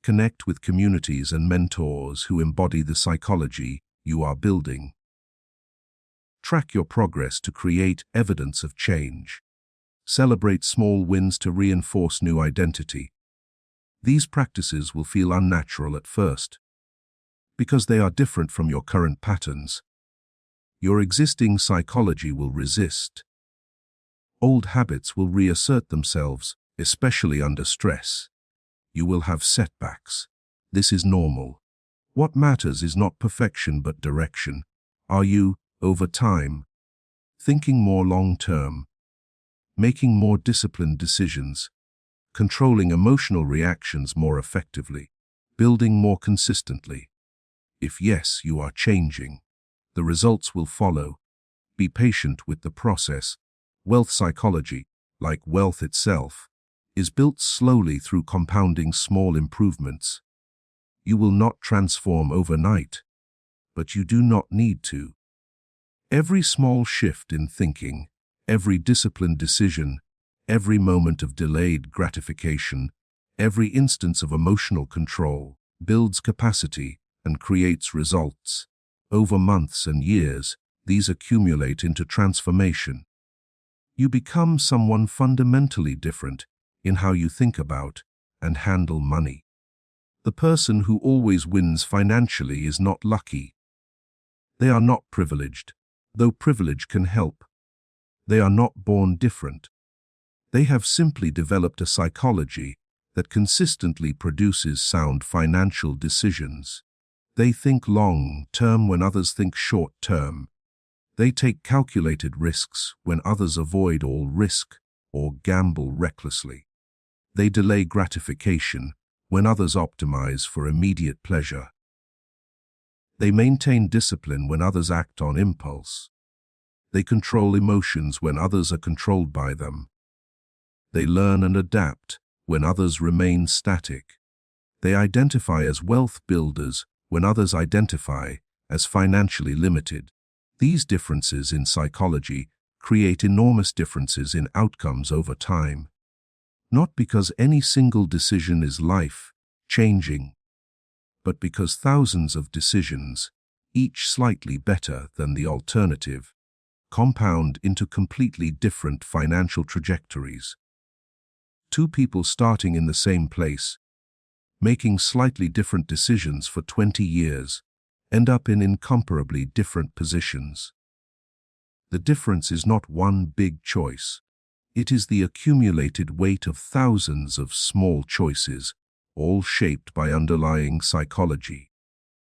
Connect with communities and mentors who embody the psychology you are building. Track your progress to create evidence of change. Celebrate small wins to reinforce new identity. These practices will feel unnatural at first, because they are different from your current patterns. Your existing psychology will resist. Old habits will reassert themselves, especially under stress. You will have setbacks. This is normal. What matters is not perfection but direction. Are you, over time, thinking more long-term, making more disciplined decisions, controlling emotional reactions more effectively, building more consistently? If yes, you are changing. The results will follow. Be patient with the process. Wealth psychology, like wealth itself, is built slowly through compounding small improvements. You will not transform overnight, but you do not need to. Every small shift in thinking, every disciplined decision, every moment of delayed gratification, every instance of emotional control builds capacity and creates results. Over months and years, these accumulate into transformation. You become someone fundamentally different in how you think about and handle money. The person who always wins financially is not lucky. They are not privileged, though privilege can help. They are not born different. They have simply developed a psychology that consistently produces sound financial decisions. They think long-term when others think short-term. They take calculated risks when others avoid all risk or gamble recklessly. They delay gratification when others optimize for immediate pleasure. They maintain discipline when others act on impulse. They control emotions when others are controlled by them. They learn and adapt when others remain static. They identify as wealth builders when others identify as financially limited. These differences in psychology create enormous differences in outcomes over time. Not because any single decision is life-changing, but because thousands of decisions, each slightly better than the alternative, compound into completely different financial trajectories. Two people starting in the same place, making slightly different decisions for 20 years, end up in incomparably different positions. The difference is not one big choice. It is the accumulated weight of thousands of small choices, all shaped by underlying psychology.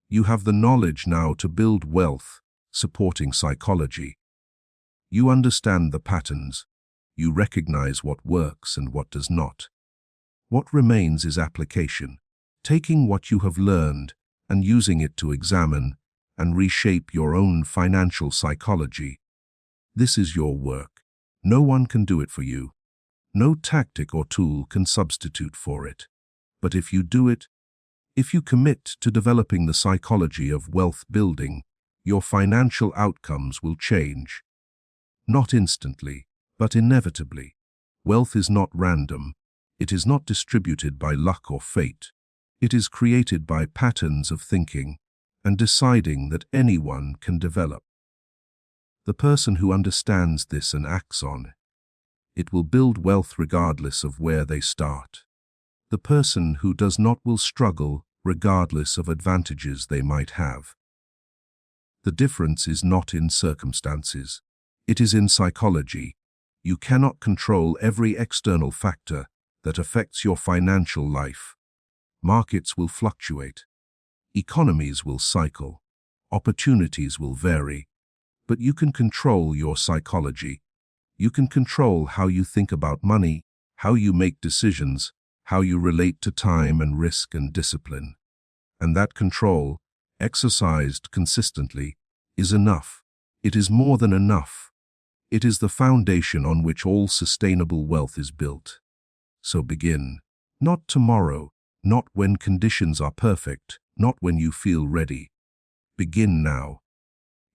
You have the knowledge now to build wealth, supporting psychology. You understand the patterns. You recognize what works and what does not. What remains is application, taking what you have learned and using it to examine and reshape your own financial psychology. This is your work. No one can do it for you. No tactic or tool can substitute for it. But if you do it, if you commit to developing the psychology of wealth building, your financial outcomes will change. Not instantly, but inevitably. Wealth is not random. It is not distributed by luck or fate. It is created by patterns of thinking and deciding that anyone can develop. The person who understands this and acts on it will build wealth regardless of where they start. The person who does not will struggle regardless of advantages they might have. The difference is not in circumstances. It is in psychology. You cannot control every external factor that affects your financial life. Markets will fluctuate. Economies will cycle. Opportunities will vary. But you can control your psychology. You can control how you think about money, how you make decisions, how you relate to time and risk and discipline. And that control, exercised consistently, is enough. It is more than enough. It is the foundation on which all sustainable wealth is built. So begin. Not tomorrow, not when conditions are perfect, not when you feel ready. Begin now.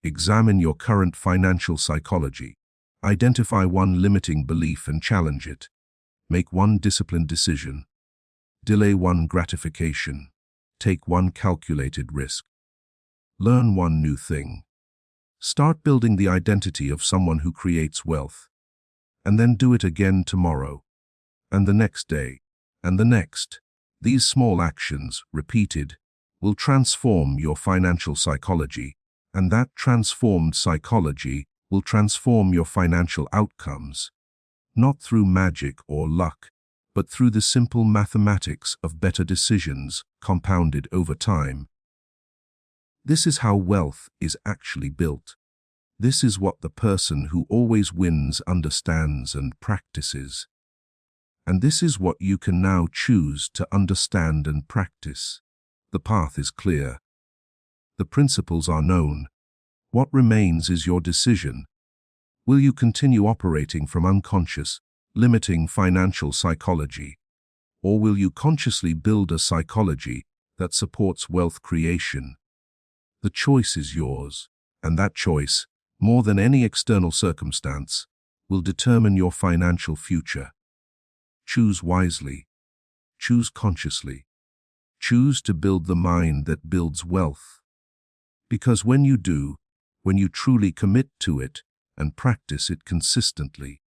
Examine your current financial psychology. Identify one limiting belief and challenge it. Make one disciplined decision. Delay one gratification. Take one calculated risk. Learn one new thing. Start building the identity of someone who creates wealth. And then do it again tomorrow. And the next day. And the next. These small actions, repeated, will transform your financial psychology. And that transformed psychology will transform your financial outcomes. Not through magic or luck, but through the simple mathematics of better decisions compounded over time. This is how wealth is actually built. This is what the person who always wins understands and practices. And this is what you can now choose to understand and practice. The path is clear. The principles are known. What remains is your decision. Will you continue operating from unconscious, limiting financial psychology? Or will you consciously build a psychology that supports wealth creation? The choice is yours, and that choice, more than any external circumstance, will determine your financial future. Choose wisely. Choose consciously. Choose to build the mind that builds wealth. Because when you do, when you truly commit to it and practice it consistently,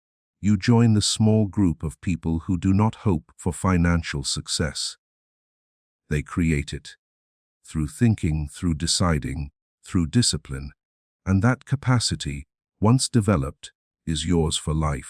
you join the small group of people who do not hope for financial success. They create it. Through thinking, through deciding, through discipline, and that capacity, once developed, is yours for life.